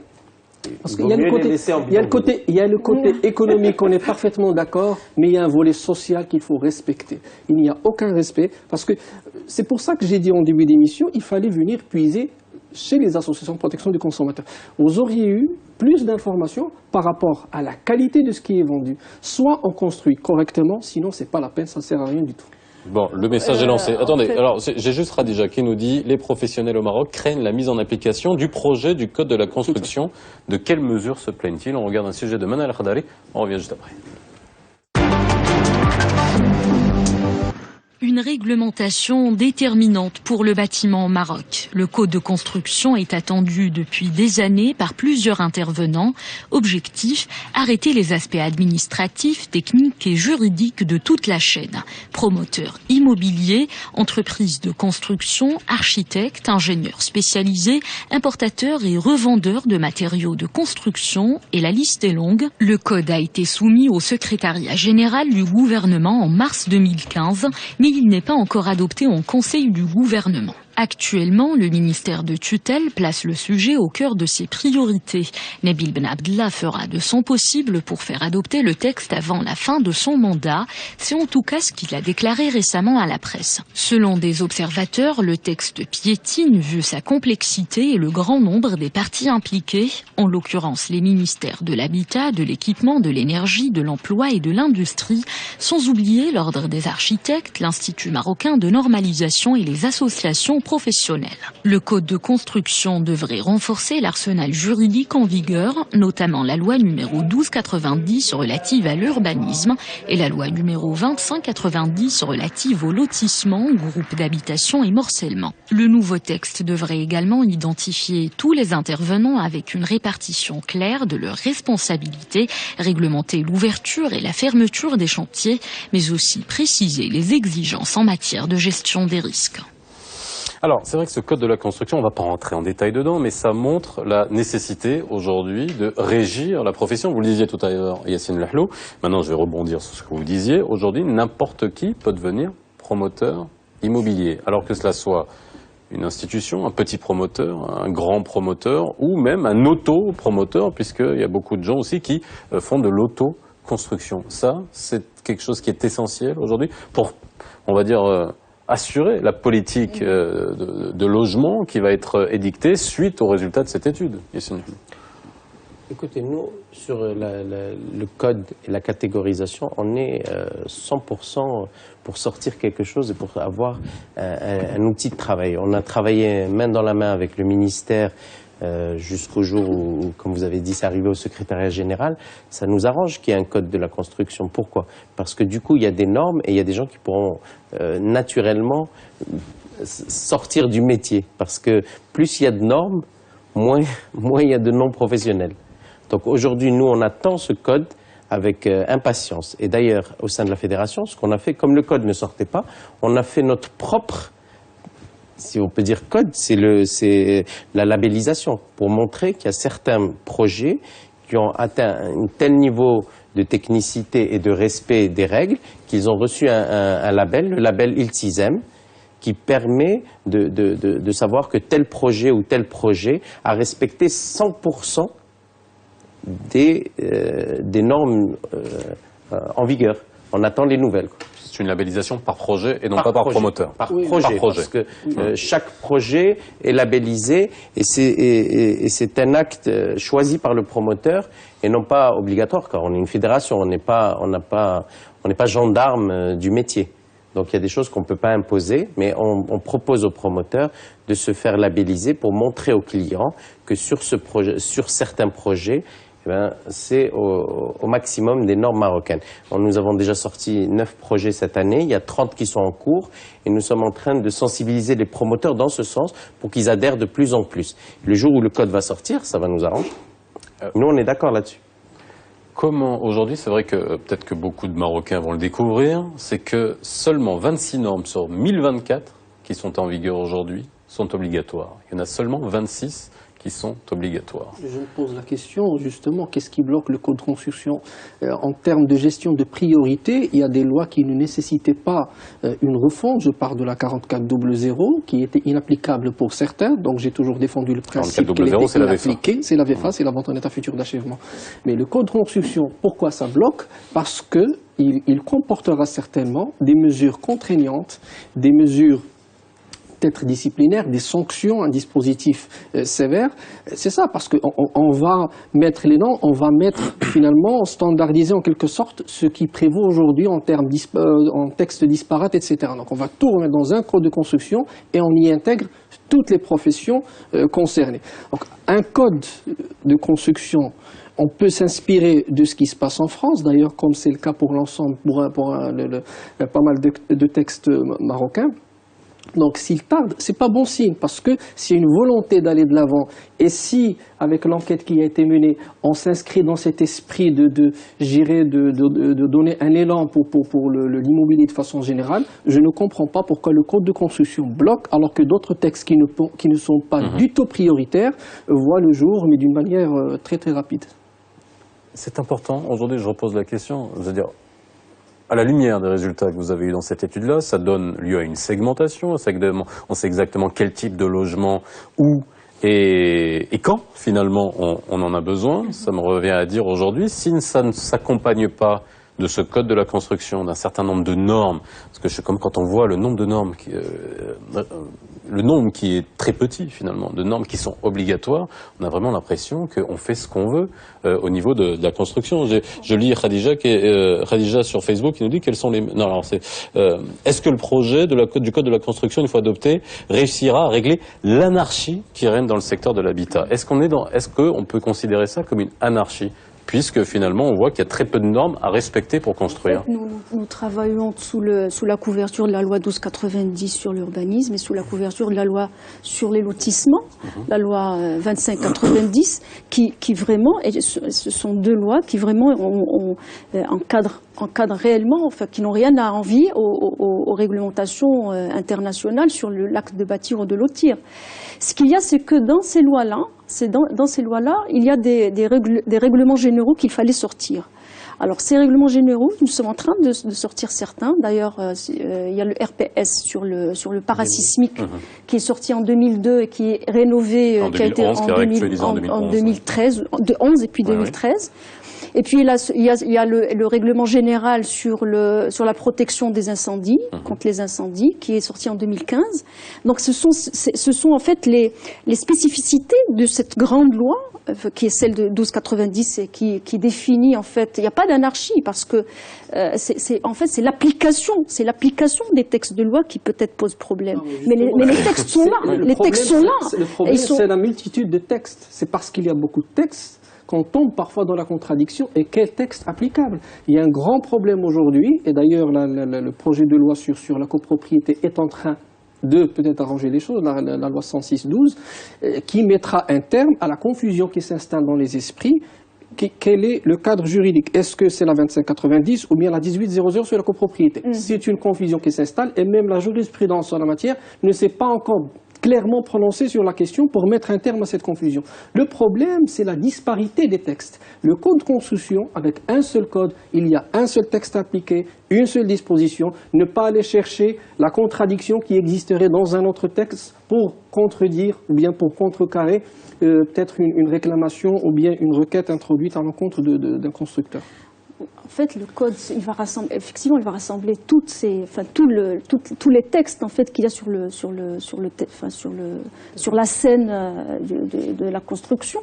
parce qu'il y a le côté économique, on est parfaitement d'accord, mais il y a un volet social qu'il faut respecter. Il n'y a aucun respect, parce que c'est pour ça que j'ai dit en début d'émission, il fallait venir puiser chez les associations de protection du consommateur. Vous auriez eu plus d'informations par rapport à la qualité de ce qui est vendu. Soit on construit correctement, sinon c'est pas la peine, ça ne sert à rien du tout. Bon, le message est lancé. Attendez, alors j'ai juste Radija qui nous dit les professionnels au Maroc craignent la mise en application du projet du code de la construction. De quelles mesures se plaignent-ils? On regarde un sujet de Manal Khadari, on revient juste après. Une réglementation déterminante pour le bâtiment au Maroc. Le code de construction est attendu depuis des années par plusieurs intervenants. Objectif, arrêter les aspects administratifs, techniques et juridiques de toute la chaîne. Promoteurs immobiliers, entreprises de construction, architectes, ingénieurs spécialisés, importateurs et revendeurs de matériaux de construction, et la liste est longue. Le code a été soumis au secrétariat général du gouvernement en mars 2015, mais il n'est pas encore adopté en Conseil du gouvernement. Actuellement, le ministère de tutelle place le sujet au cœur de ses priorités. Nabil Ben Abdallah fera de son possible pour faire adopter le texte avant la fin de son mandat. C'est en tout cas ce qu'il a déclaré récemment à la presse. Selon des observateurs, le texte piétine vu sa complexité et le grand nombre des parties impliquées, en l'occurrence les ministères de l'Habitat, de l'Équipement, de l'Énergie, de l'Emploi et de l'Industrie, sans oublier l'Ordre des architectes, l'Institut marocain de normalisation et les associations professionnels. Le code de construction devrait renforcer l'arsenal juridique en vigueur, notamment la loi numéro 1290 relative à l'urbanisme et la loi numéro 2590 relative au lotissement, groupe d'habitation et morcellement. Le nouveau texte devrait également identifier tous les intervenants avec une répartition claire de leurs responsabilités, réglementer l'ouverture et la fermeture des chantiers, mais aussi préciser les exigences en matière de gestion des risques. Alors, c'est vrai que ce code de la construction, on ne va pas rentrer en détail dedans, mais ça montre la nécessité aujourd'hui de régir la profession. Vous le disiez tout à l'heure, Yacine Lahlou. Maintenant, je vais rebondir sur ce que vous disiez. Aujourd'hui, n'importe qui peut devenir promoteur immobilier, alors que cela soit une institution, un petit promoteur, un grand promoteur ou même un auto-promoteur, puisqu'il y a beaucoup de gens aussi qui font de l'auto-construction. Ça, c'est quelque chose qui est essentiel aujourd'hui pour, on va dire, assurer la politique de logement qui va être édictée suite aux résultats de cette étude. Écoutez, nous, sur le code et la catégorisation, on est 100% pour sortir quelque chose et pour avoir un outil de travail. On a travaillé main dans la main avec le ministère jusqu'au jour où, comme vous avez dit, c'est arrivé au secrétariat général. Ça nous arrange qu'il y ait un code de la construction. Pourquoi? Parce que du coup, il y a des normes et il y a des gens qui pourront naturellement sortir du métier. Parce que plus il y a de normes, moins il y a de non-professionnels. Donc aujourd'hui, nous, on attend ce code avec impatience. Et d'ailleurs, au sein de la fédération, ce qu'on a fait, comme le code ne sortait pas, on a fait notre propre, si on peut dire code, c'est la labellisation, pour montrer qu'il y a certains projets qui ont atteint un tel niveau de technicité et de respect des règles qu'ils ont reçu un label, le label Iltizam, qui permet de savoir que tel projet ou tel projet a respecté 100% des normes en vigueur. On attend les nouvelles. C'est une labellisation par projet et non pas par promoteur. Par projet, parce que chaque projet est labellisé et c'est un acte choisi par le promoteur et non pas obligatoire, car on est une fédération, on n'est pas gendarme du métier. Donc il y a des choses qu'on ne peut pas imposer, mais on propose aux promoteurs de se faire labelliser pour montrer aux clients que sur certains projets, c'est au maximum des normes marocaines. Nous avons déjà sorti 9 projets cette année, il y a 30 qui sont en cours et nous sommes en train de sensibiliser les promoteurs dans ce sens pour qu'ils adhèrent de plus en plus. Le jour où le code va sortir, ça va nous arranger. Nous, on est d'accord là-dessus. Comment, aujourd'hui, c'est vrai que peut-être que beaucoup de Marocains vont le découvrir, c'est que seulement 26 normes sur 1024 qui sont en vigueur aujourd'hui sont obligatoires. Il y en a seulement 26 qui sont obligatoires. Je me pose la question, justement, qu'est-ce qui bloque le code de construction? En termes de gestion de priorité, il y a des lois qui ne nécessitaient pas une refonte. Je parle de la 4400, qui était inapplicable pour certains, donc j'ai toujours défendu le principe qu'elle était inappliquée. C'est la VFA, c'est la vente en état futur d'achèvement. Mais le code de construction, pourquoi ça bloque? Parce qu'il comportera certainement des mesures contraignantes, des mesures peut-être disciplinaires, des sanctions, un dispositif sévère. C'est ça, parce qu'on va mettre les normes, on va mettre finalement standardiser en quelque sorte ce qui prévaut aujourd'hui en termes en textes disparates, etc. Donc on va tout remettre dans un code de construction et on y intègre toutes les professions concernées. Donc un code de construction On peut s'inspirer de ce qui se passe en France, d'ailleurs, comme c'est le cas pour l'ensemble, pas mal de textes marocains. Donc s'il tarde, c'est pas bon signe, parce que s'il y a une volonté d'aller de l'avant, et si, avec l'enquête qui a été menée, on s'inscrit dans cet esprit de donner un élan pour l'immobilier de façon générale, je ne comprends pas pourquoi le code de construction bloque, alors que d'autres textes qui ne sont pas du tout prioritaires voient le jour, mais d'une manière très très rapide. C'est important. Aujourd'hui, je repose la question. Je veux dire, à la lumière des résultats que vous avez eus dans cette étude-là, ça donne lieu à une segmentation. On sait exactement quel type de logement, où et quand, finalement, on en a besoin. Ça me revient à dire aujourd'hui, si ça ne s'accompagne pas de ce code de la construction, d'un certain nombre de normes, parce que comme quand on voit le nombre de normes, le nombre qui est très petit finalement, de normes qui sont obligatoires, on a vraiment l'impression qu'on fait ce qu'on veut au niveau de la construction. Je lis Khadija sur Facebook qui nous dit quels sont les... Non, alors est-ce que le projet du code de la construction, une fois adopté, réussira à régler l'anarchie qui règne dans le secteur de l'habitat? Est-ce qu'on peut considérer ça comme une anarchie? Puisque finalement on voit qu'il y a très peu de normes à respecter pour construire. En fait, nous travaillons sous la couverture de la loi 1290 sur l'urbanisme et sous la couverture de la loi sur les lotissements, la loi 2590, qui vraiment, et ce sont deux lois qui vraiment encadrent réellement, enfin, qui n'ont rien à envier aux réglementations internationales sur l'acte de bâtir ou de lotir. Ce qu'il y a, c'est que dans ces lois-là, il y a des règlements généraux qu'il fallait sortir. Alors, ces règlements généraux, nous sommes en train de sortir certains. D'ailleurs, il y a le RPS sur le parasismique qui est sorti en 2002 et qui est rénové, qui a été en 2013, de 11 et puis 2013. Et puis il y a le règlement général sur la protection des incendies, contre les incendies, qui est sorti en 2015. Donc ce sont en fait les spécificités de cette grande loi, qui est celle de 1290 et qui définit en fait, il n'y a pas d'anarchie parce que c'est l'application des textes de loi qui peut-être pose problème. Mais les textes sont là, Le problème, c'est la multitude de textes. C'est parce qu'il y a beaucoup de textes qu'on tombe parfois dans la contradiction. Et quel texte applicable? Il y a un grand problème aujourd'hui, et d'ailleurs le projet de loi sur la copropriété est en train de peut-être arranger les choses, la loi 106/12, qui mettra un terme à la confusion qui s'installe dans les esprits. Quel est le cadre juridique? Est-ce que c'est la 2590 ou bien la 1800 sur la copropriété? C'est une confusion qui s'installe, et même la jurisprudence en la matière ne s'est pas encore clairement prononcé sur la question pour mettre un terme à cette confusion. Le problème, c'est la disparité des textes. Le code de construction, avec un seul code, il y a un seul texte appliqué, une seule disposition, ne pas aller chercher la contradiction qui existerait dans un autre texte pour contredire ou bien pour contrecarrer peut-être une réclamation ou bien une requête introduite à l'encontre d'un constructeur. En fait, le code, il va rassembler tous les textes en fait qu'il y a sur la scène de la construction.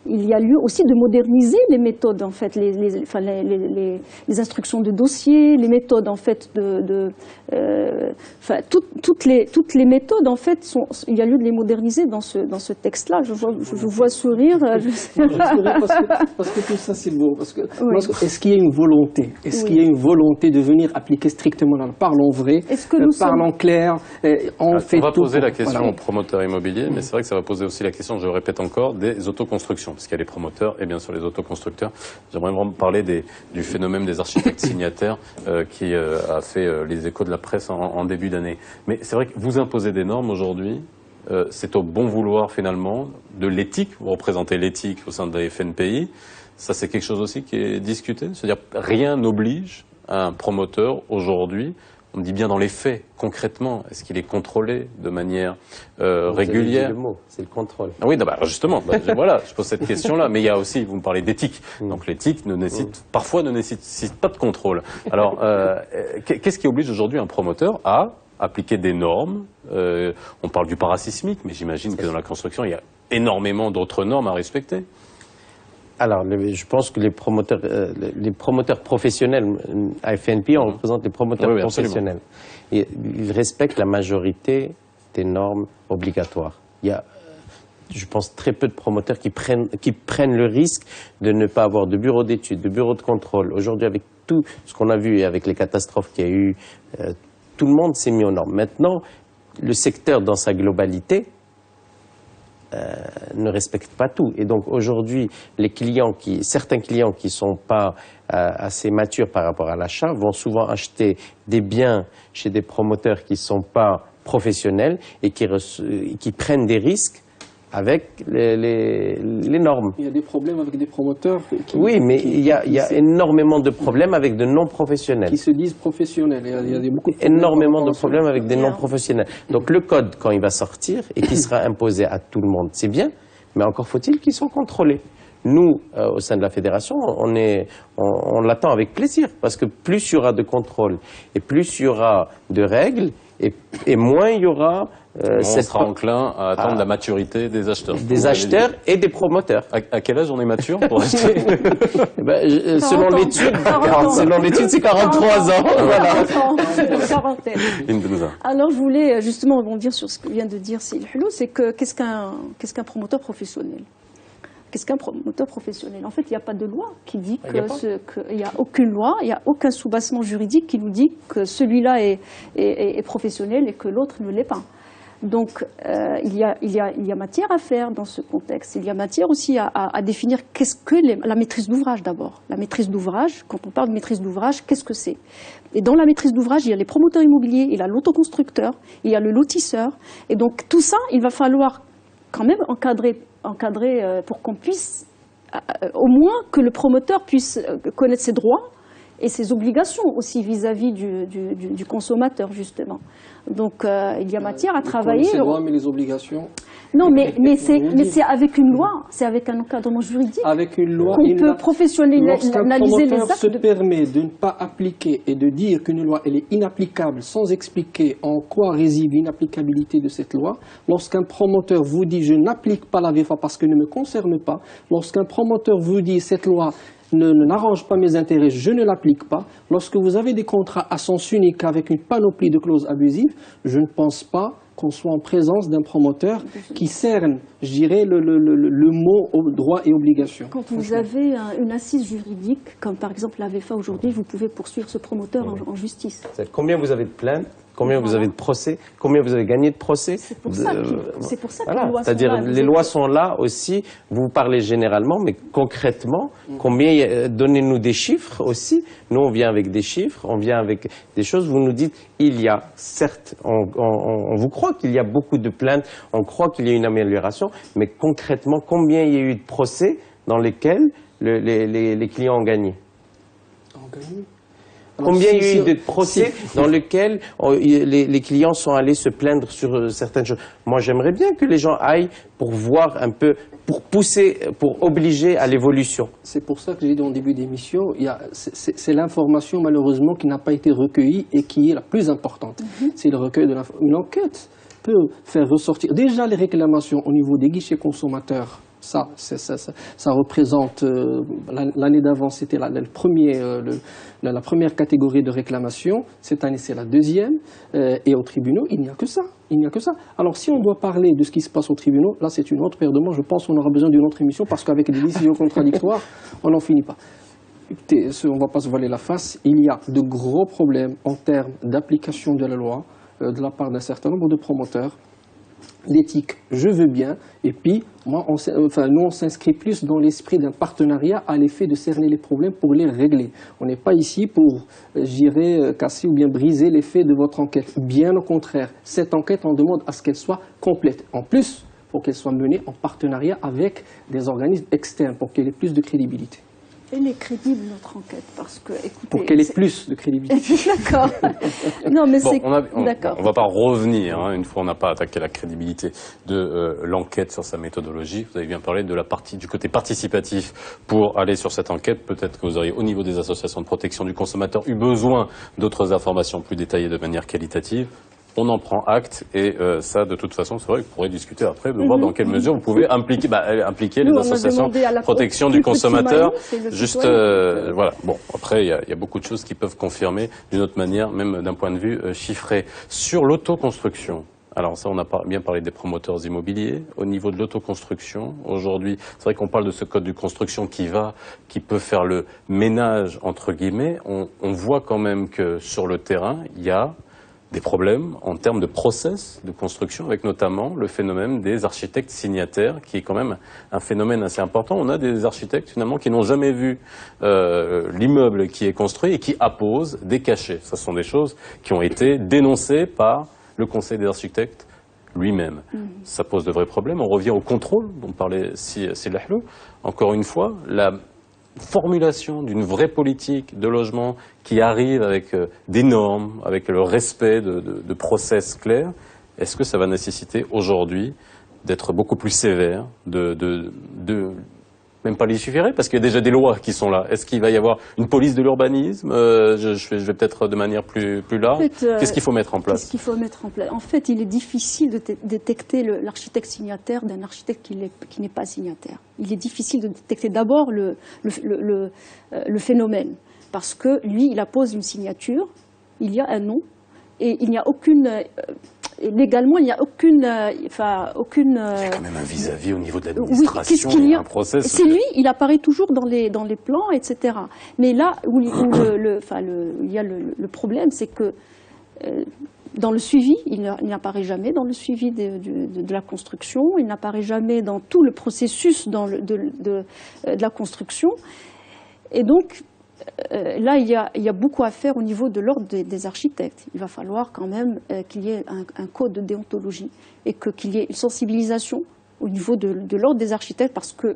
Il y a lieu aussi de moderniser les méthodes, en fait, les instructions de dossier, les méthodes, en fait, toutes les méthodes, en fait, il y a lieu de les moderniser dans ce texte-là. Je vois sourire. Parce que tout ça, c'est beau. Parce que, oui. Est-ce qu'il y a une volonté? Est-ce qu'il y a une volonté de venir appliquer strictement là? Parlons vrai, parlons clair. On va poser la question aux promoteurs immobiliers, mais c'est vrai que ça va poser aussi la question, je le répète encore, des autoconstructions. Parce qu'il y a les promoteurs et bien sûr les autoconstructeurs. J'aimerais vraiment parler du phénomène des architectes signataires qui a fait les échos de la presse en début d'année. Mais c'est vrai que vous imposez des normes aujourd'hui, c'est au bon vouloir finalement de l'éthique. Vous représentez l'éthique au sein de la FNPI. Ça, c'est quelque chose aussi qui est discuté. C'est-à-dire rien n'oblige un promoteur aujourd'hui. On me dit bien dans les faits, concrètement, est-ce qu'il est contrôlé de manière régulière? Le mot, c'est le contrôle. Ah oui, justement, voilà, je pose cette question-là. Mais il y a aussi, vous me parlez d'éthique. Donc l'éthique parfois ne nécessite pas de contrôle. Alors, qu'est-ce qui oblige aujourd'hui un promoteur à appliquer des normes? On parle du parasismique, mais j'imagine que dans la construction, il y a énormément d'autres normes à respecter. Alors, je pense que les promoteurs professionnels à FNP, on représente les promoteurs professionnels. Et ils respectent la majorité des normes obligatoires. Il y a je pense, très peu de promoteurs qui prennent le risque de ne pas avoir de bureau d'études, de bureau de contrôle. Aujourd'hui, avec tout ce qu'on a vu et avec les catastrophes qu'il y a eu, tout le monde s'est mis aux normes. Maintenant, le secteur dans sa globalité ne respecte pas tout. Et donc aujourd'hui, certains clients qui ne sont pas assez matures par rapport à l'achat vont souvent acheter des biens chez des promoteurs qui ne sont pas professionnels et qui prennent des risques avec les normes. Il y a des problèmes avec des promoteurs Oui, mais il y a énormément de problèmes avec de non-professionnels. Qui se disent professionnels. Il y a beaucoup de énormément de problèmes avec des non-professionnels. Donc le code, quand il va sortir et qui sera imposé à tout le monde, c'est bien, mais encore faut-il qu'ils soient contrôlés. Nous, au sein de la fédération, on l'attend avec plaisir, parce que plus il y aura de contrôle et plus il y aura de règles, et moins il y aura... on sera enclin à attendre la maturité des acheteurs. Des acheteurs et des promoteurs. À quel âge on est mature pour acheter? Selon l'étude, c'est 43 ans. Voilà. Alors, je voulais justement rebondir sur ce que vient de dire Seyil Helou, c'est que qu'est-ce qu'un promoteur professionnel? Qu'est-ce qu'un promoteur professionnel? En fait, il n'y a pas de loi qui dit qu'il n'y a aucune loi, il n'y a aucun soubassement juridique qui nous dit que celui-là est professionnel et que l'autre ne l'est pas. Donc, il y a matière à faire dans ce contexte. Il y a matière aussi à définir qu'est-ce que la maîtrise d'ouvrage d'abord. La maîtrise d'ouvrage, quand on parle de maîtrise d'ouvrage, qu'est-ce que c'est? Et dans la maîtrise d'ouvrage, il y a les promoteurs immobiliers, il y a l'autoconstructeur, il y a le lotisseur. Et donc, tout ça, il va falloir quand même encadrer pour qu'on puisse, au moins que le promoteur puisse connaître ses droits et ses obligations aussi vis-à-vis du consommateur, justement. Donc, il y a matière à travailler. Ses droits, mais les obligations... Non, mais c'est avec une loi, c'est avec un encadrement juridique. Avec une loi, qu'on peut professionnaliser les actes. Se permet de ne pas appliquer et de dire qu'une loi elle est inapplicable sans expliquer en quoi réside l'inapplicabilité de cette loi, lorsqu'un promoteur vous dit je n'applique pas la VFA parce qu'elle ne me concerne pas, lorsqu'un promoteur vous dit cette loi n'arrange pas mes intérêts, je ne l'applique pas, lorsque vous avez des contrats à sens unique avec une panoplie de clauses abusives, je ne pense pas qu'on soit en présence d'un promoteur qui cerne, je dirais, le mot droit et obligation. Quand vous avez une assise juridique, comme par exemple la VFA aujourd'hui, vous pouvez poursuivre ce promoteur en justice. Combien vous avez de plaintes? Combien vous avez de procès? Combien vous avez gagné de procès? C'est pour ça que voilà. les lois sont là. C'est-à-dire les lois sont là aussi. Vous parlez généralement, mais concrètement, combien? Donnez-nous des chiffres aussi. Nous, on vient avec des chiffres, on vient avec des choses. Vous nous dites, il y a, certes, on vous croit qu'il y a beaucoup de plaintes, on croit qu'il y a une amélioration, mais concrètement, combien il y a eu de procès dans lesquels les clients ont gagné? Combien il y a eu de procès dans lesquels les clients sont allés se plaindre sur certaines choses? Moi, j'aimerais bien que les gens aillent pour voir un peu, pour pousser, pour obliger à l'évolution. C'est pour ça que j'ai dit en début d'émission, c'est l'information malheureusement qui n'a pas été recueillie et qui est la plus importante. C'est le recueil de l'information. Une enquête peut faire ressortir déjà les réclamations au niveau des guichets consommateurs. Ça représente, l'année d'avant, c'était la première catégorie de réclamation. Cette année, c'est la deuxième. Et aux tribunaux, il n'y a que ça. Il n'y a que ça. Alors, si on doit parler de ce qui se passe aux tribunaux, là, c'est une autre paire de manches. Je pense qu'on aura besoin d'une autre émission parce qu'avec des décisions contradictoires, on n'en finit pas. Écoutez, on ne va pas se voiler la face. Il y a de gros problèmes en termes d'application de la loi de la part d'un certain nombre de promoteurs. L'éthique, je veux bien, et puis nous on s'inscrit plus dans l'esprit d'un partenariat à l'effet de cerner les problèmes pour les régler. On n'est pas ici pour, casser ou bien briser l'effet de votre enquête. Bien au contraire, cette enquête, on demande à ce qu'elle soit complète. En plus, pour qu'elle soit menée en partenariat avec des organismes externes, pour qu'elle ait plus de crédibilité. Elle est crédible, notre enquête, parce que, écoutez... Pour qu'elle ait plus de crédibilité. D'accord. Non, mais c'est... D'accord. On ne va pas revenir, une fois on n'a pas attaqué la crédibilité de l'enquête sur sa méthodologie. Vous avez bien parlé de du côté participatif pour aller sur cette enquête. Peut-être que vous auriez, au niveau des associations de protection du consommateur, eu besoin d'autres informations plus détaillées de manière qualitative. On en prend acte et ça, de toute façon, c'est vrai que vous pourrez discuter après de voir dans quelle mesure vous pouvez impliquer les associations de protection du consommateur. Juste, voilà. Bon, après, il y a beaucoup de choses qui peuvent confirmer d'une autre manière, même d'un point de vue chiffré. Sur l'autoconstruction, Alors ça, on a bien parlé des promoteurs immobiliers. Au niveau de l'autoconstruction, aujourd'hui, c'est vrai qu'on parle de ce code de construction qui peut faire le ménage, entre guillemets. On voit quand même que sur le terrain, il y a des problèmes en termes de process de construction, avec notamment le phénomène des architectes signataires, qui est quand même un phénomène assez important. On a des architectes finalement qui n'ont jamais vu l'immeuble qui est construit et qui apposent des cachets. Ce sont des choses qui ont été dénoncées par le Conseil des architectes lui-même. Ça pose de vrais problèmes. On revient au contrôle dont parlait Lahlou. Encore une fois, la formulation d'une vraie politique de logement qui arrive avec des normes, avec le respect de process clairs, est-ce que ça va nécessiter aujourd'hui d'être beaucoup plus sévère, même pas légiférer, parce qu'il y a déjà des lois qui sont là. Est-ce qu'il va y avoir une police de l'urbanisme? Je vais peut-être de manière plus large. En fait, qu'est-ce qu'il faut mettre en place? Qu'est-ce qu'il faut mettre en place? En fait, il est difficile de détecter l'architecte signataire d'un architecte qui n'est pas signataire. Il est difficile de détecter d'abord le phénomène, parce que lui, il appose une signature, il y a un nom, et il n'y a aucune... légalement, il n'y a aucune... il y a quand même un vis-à-vis au niveau de l'administration, oui, il y a un process... C'est lui, il apparaît toujours dans les plans, etc. Mais là où il y a le problème, c'est que dans le suivi, il n'apparaît jamais dans le suivi de la construction, il n'apparaît jamais dans tout le processus de la construction. Et donc, là, il y a beaucoup à faire au niveau de l'ordre des architectes. Il va falloir quand même qu'il y ait un code de déontologie et qu'il y ait une sensibilisation au niveau de l'ordre des architectes, parce que...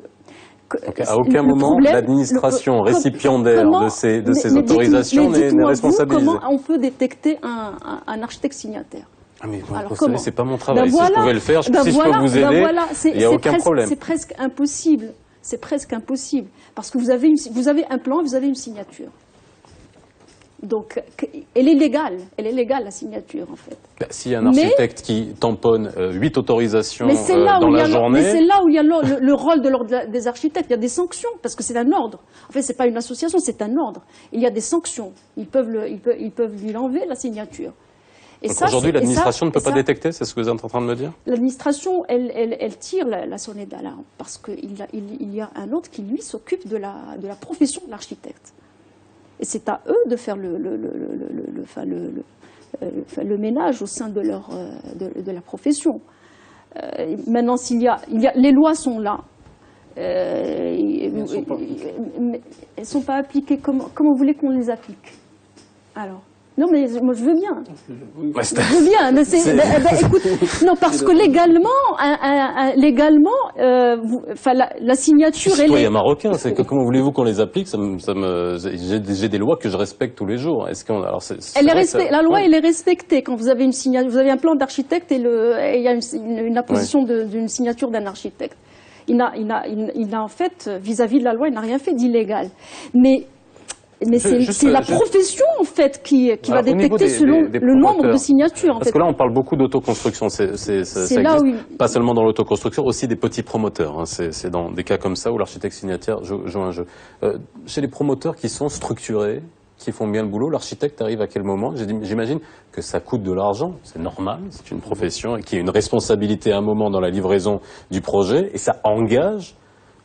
à aucun moment, l'administration récipiendaire de ces autorisations n'est responsabilisée. Comment on peut détecter un architecte signataire? Mais vous savez, c'est pas mon travail. Si je pouvais le faire, si je peux vous aider, il n'y a aucun problème. C'est presque impossible. C'est presque impossible, parce que vous avez un plan, vous avez une signature. Donc, elle est légale la signature, en fait. S'il y a un architecte qui tamponne 8 autorisations dans la journée... Mais c'est là où il y a le rôle des architectes. Il y a des sanctions, parce que c'est un ordre. En fait, c'est pas une association, c'est un ordre. Il y a des sanctions. Ils peuvent lui enlever la signature. Aujourd'hui, l'administration ne peut pas détecter, c'est ce que vous êtes en train de me dire? L'administration, elle tire la sonnette d'alarme, parce qu'il y a un autre qui, lui, s'occupe de la profession de l'architecte. Et c'est à eux de faire le ménage au sein de la profession. Maintenant, les lois sont là. Elles ne sont pas appliquées. Comment vous voulez qu'on les applique? Alors? Non, mais moi je veux bien. Je veux bien. Mais écoute, non, parce que légalement, la signature... Je suis citoyen marocain, c'est que comment voulez-vous qu'on les applique? J'ai des lois que je respecte tous les jours. La loi, elle est respectée. Quand vous avez une signature, vous avez un plan d'architecte et il y a une apposition d'une signature d'un architecte. Il n'a en fait, vis-à-vis de la loi, il n'a rien fait d'illégal. Mais c'est la profession, en fait, qui va détecter selon le nombre de signatures. Parce que là, on parle beaucoup d'autoconstruction. Ça existe pas seulement dans l'autoconstruction, aussi des petits promoteurs. Hein. C'est dans des cas comme ça où l'architecte signataire joue un jeu. Chez les promoteurs qui sont structurés, qui font bien le boulot, l'architecte arrive à quel moment? J'imagine que ça coûte de l'argent, c'est normal, c'est une profession qui a une responsabilité à un moment dans la livraison du projet, et ça engage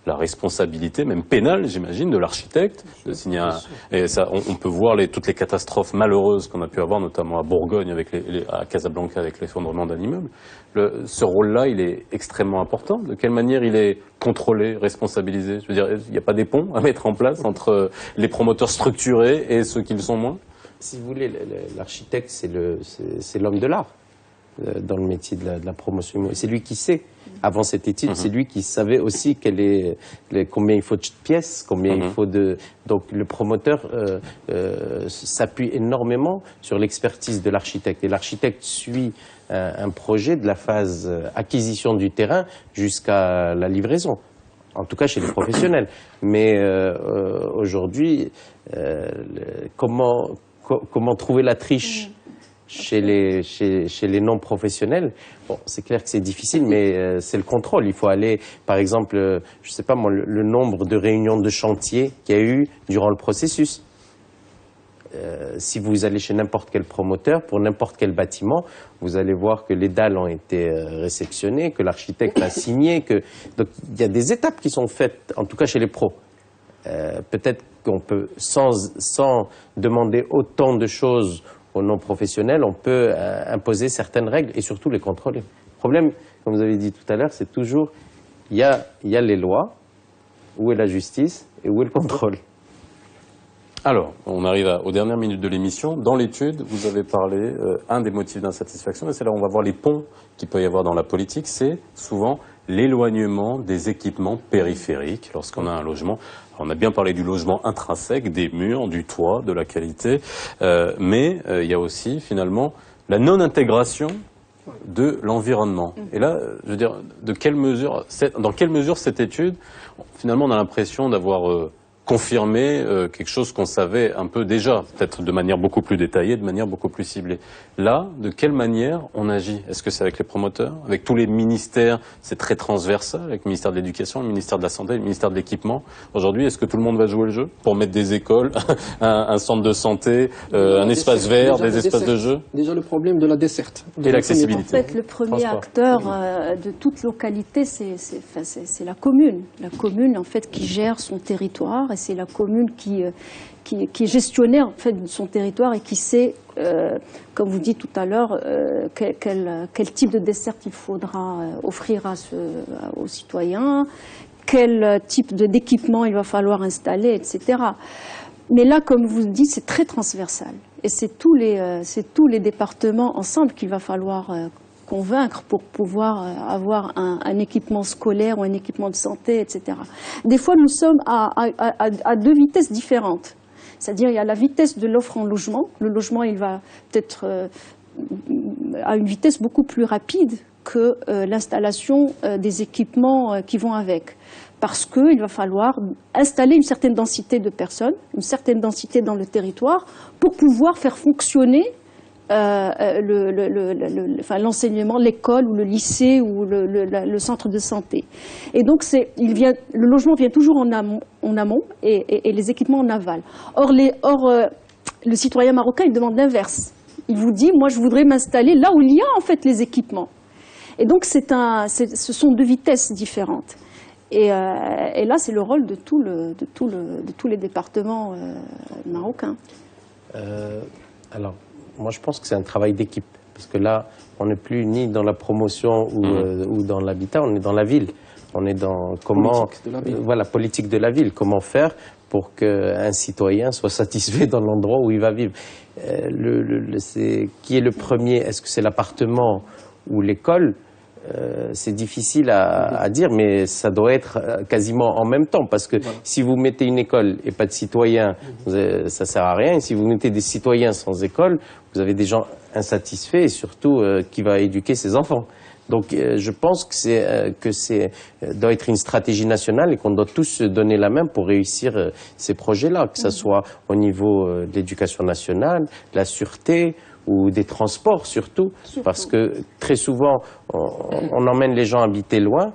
la responsabilité, même pénale, j'imagine, de l'architecte de signer et ça, on peut voir toutes les catastrophes malheureuses qu'on a pu avoir, notamment à Bourgogne, à Casablanca, avec l'effondrement d'un immeuble. Ce rôle-là, il est extrêmement important. De quelle manière il est contrôlé, responsabilisé? Je veux dire, il n'y a pas des ponts à mettre en place entre les promoteurs structurés et ceux qui le sont moins? Si vous voulez, l'architecte, c'est l'homme de l'art dans le métier de la promotion immobilière. C'est lui qui sait. Avant cette étude, c'est lui qui savait aussi combien il faut de pièces, combien il faut de... Donc le promoteur s'appuie énormément sur l'expertise de l'architecte. Et l'architecte suit un projet de la phase acquisition du terrain jusqu'à la livraison. En tout cas chez les professionnels. Mais aujourd'hui, comment trouver la triche chez les non-professionnels? Bon, c'est clair que c'est difficile, mais c'est le contrôle. Il faut aller, par exemple, je sais pas moi, le nombre de réunions de chantier qu'il y a eu durant le processus. si vous allez chez n'importe quel promoteur, pour n'importe quel bâtiment, vous allez voir que les dalles ont été réceptionnées, que l'architecte a signé, donc il y a des étapes qui sont faites, en tout cas chez les pros. Peut-être qu'on peut, sans demander autant de choses aux non-professionnels, on peut imposer certaines règles et surtout les contrôler. Le problème, comme vous avez dit tout à l'heure, c'est toujours, il y a les lois, où est la justice et où est le contrôle. Alors, on arrive aux dernières minutes de l'émission. Dans l'étude, vous avez parlé, un des motifs d'insatisfaction, et c'est là où on va voir les ponts qu'il peut y avoir dans la politique, c'est souvent l'éloignement des équipements périphériques lorsqu'on a un logement. Alors, on a bien parlé du logement intrinsèque, des murs, du toit, de la qualité, mais il y a aussi finalement la non-intégration de l'environnement. Et là, je veux dire, dans quelle mesure cette étude, finalement, on a l'impression d'avoir confirmé quelque chose qu'on savait un peu déjà, peut-être de manière beaucoup plus détaillée, de manière beaucoup plus ciblée. Là, de quelle manière on agit? Est-ce que c'est avec les promoteurs? Avec tous les ministères? C'est très transversal, avec le ministère de l'Éducation, le ministère de la Santé, le ministère de l'Équipement. Aujourd'hui, est-ce que tout le monde va jouer le jeu pour mettre des écoles, un centre de santé, un espace vert, des espaces de jeu? Déjà le problème de la desserte. Et l'accessibilité. En fait, le premier acteur de toute localité, c'est la commune. La commune, en fait, qui gère son territoire, et c'est la commune qui est gestionnaire en fait, de son territoire et qui sait, comme vous dites tout à l'heure, quel type de desserte il faudra offrir aux citoyens, quel type d'équipement il va falloir installer, etc. Mais là, comme vous dites, c'est très transversal. Et c'est tous les départements ensemble qu'il va falloir convaincre pour pouvoir avoir un équipement scolaire ou un équipement de santé, etc. Des fois, nous sommes à deux vitesses différentes. C'est-à-dire, il y a la vitesse de l'offre en logement. Le logement, il va peut-être à une vitesse beaucoup plus rapide que l'installation des équipements qui vont avec. Parce qu'il va falloir installer une certaine densité de personnes, une certaine densité dans le territoire, pour pouvoir faire fonctionner l'enseignement, l'école ou le lycée ou le centre de santé. Et donc, le logement vient toujours en amont et les équipements en aval. Or, le citoyen marocain, il demande l'inverse. Il vous dit, moi, je voudrais m'installer là où il y a en fait les équipements. Et donc, ce sont deux vitesses différentes. Et là, c'est le rôle de tous les départements marocains. Alors, moi, je pense que c'est un travail d'équipe. Parce que là, on n'est plus ni dans la promotion ou dans l'habitat, on est dans la ville. On est dans politique de la ville. Comment faire pour qu'un citoyen soit satisfait dans l'endroit où il va vivre. Qui est le premier? Est-ce que c'est l'appartement ou l'école? C'est difficile à dire, mais ça doit être quasiment en même temps, parce que si vous mettez une école et pas de citoyens, ça sert à rien. Et si vous mettez des citoyens sans école, vous avez des gens insatisfaits et surtout qui va éduquer ses enfants. Donc je pense que c'est doit être une stratégie nationale et qu'on doit tous se donner la main pour réussir ces projets-là, que ce soit au niveau de l'éducation nationale, de la sûreté, ou des transports surtout, parce que très souvent, on emmène les gens habiter loin,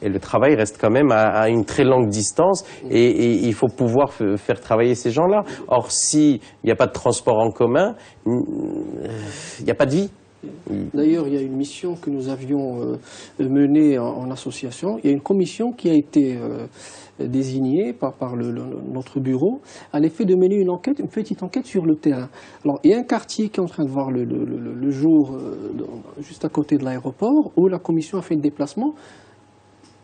et le travail reste quand même à une très longue distance, et il faut pouvoir faire travailler ces gens-là. Or, s'il n'y a pas de transport en commun, il n'y a pas de vie. D'ailleurs, il y a une mission que nous avions menée en association. Il y a une commission qui a été désignée par notre bureau à l'effet de mener une petite enquête sur le terrain. Alors, il y a un quartier qui est en train de voir le jour juste à côté de l'aéroport où la commission a fait le déplacement.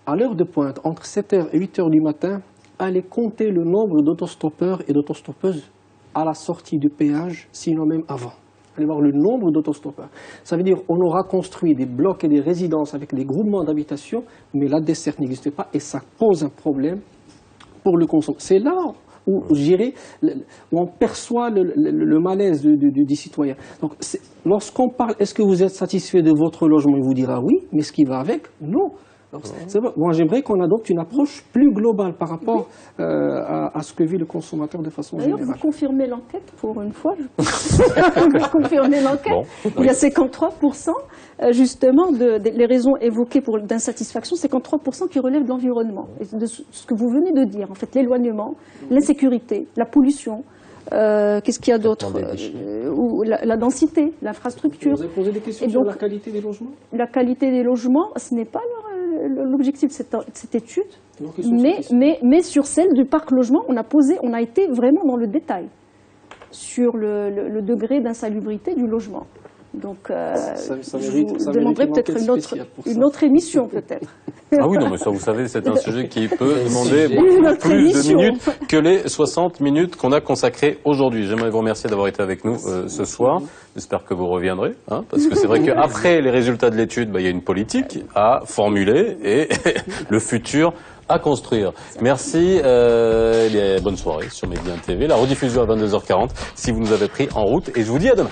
À l'heure de pointe, entre 7h et 8h du matin, allez compter le nombre d'autostoppeurs et d'autostoppeuses à la sortie du péage, sinon même avant. Allez voir le nombre d'autostoppeurs. Ça veut dire qu'on aura construit des blocs et des résidences avec des groupements d'habitation, mais la desserte n'existe pas et ça pose un problème pour le consommateur. C'est là où, je dirais, où on perçoit le malaise du citoyen. Donc, lorsqu'on parle, est-ce que vous êtes satisfait de votre logement? Il vous dira oui, mais ce qui va avec, non. Moi, j'aimerais qu'on adopte une approche plus globale par rapport à ce que vit le consommateur de façon générale. D'ailleurs, vous confirmez l'enquête pour une fois. Vous confirmez l'enquête. Bon, oui. Il y a 53%, justement, les raisons évoquées d'insatisfaction, 53% qui relèvent de l'environnement. Et de ce que vous venez de dire, en fait, l'éloignement, l'insécurité, la pollution, Qu'est-ce qu'il y a d'autre? Ou la densité, l'infrastructure. Vous avez posé des questions Et sur donc, la qualité des logements? La qualité des logements, ce n'est pas l'objectif de cette étude, Donc, ils sont satisfaits. mais sur celle du parc logement, on a été vraiment dans le sur le degré d'insalubrité du logement. Donc, ça je mérite vous une demanderai peut-être enquête spéciale pour ça. une autre émission, peut-être. Ah oui, non, mais ça, vous savez, c'est un sujet qui peut demander Une beaucoup autre plus de émission. minutes que les 60 minutes qu'on a consacrées aujourd'hui. J'aimerais vous remercier d'avoir été avec nous ce soir. J'espère que vous reviendrez, hein, parce que c'est vrai qu'après les résultats de l'étude, il y a une politique à formuler et le futur à construire. Merci, bonne soirée sur Média TV. La rediffusion à 22h40 si vous nous avez pris en route et je vous dis à demain.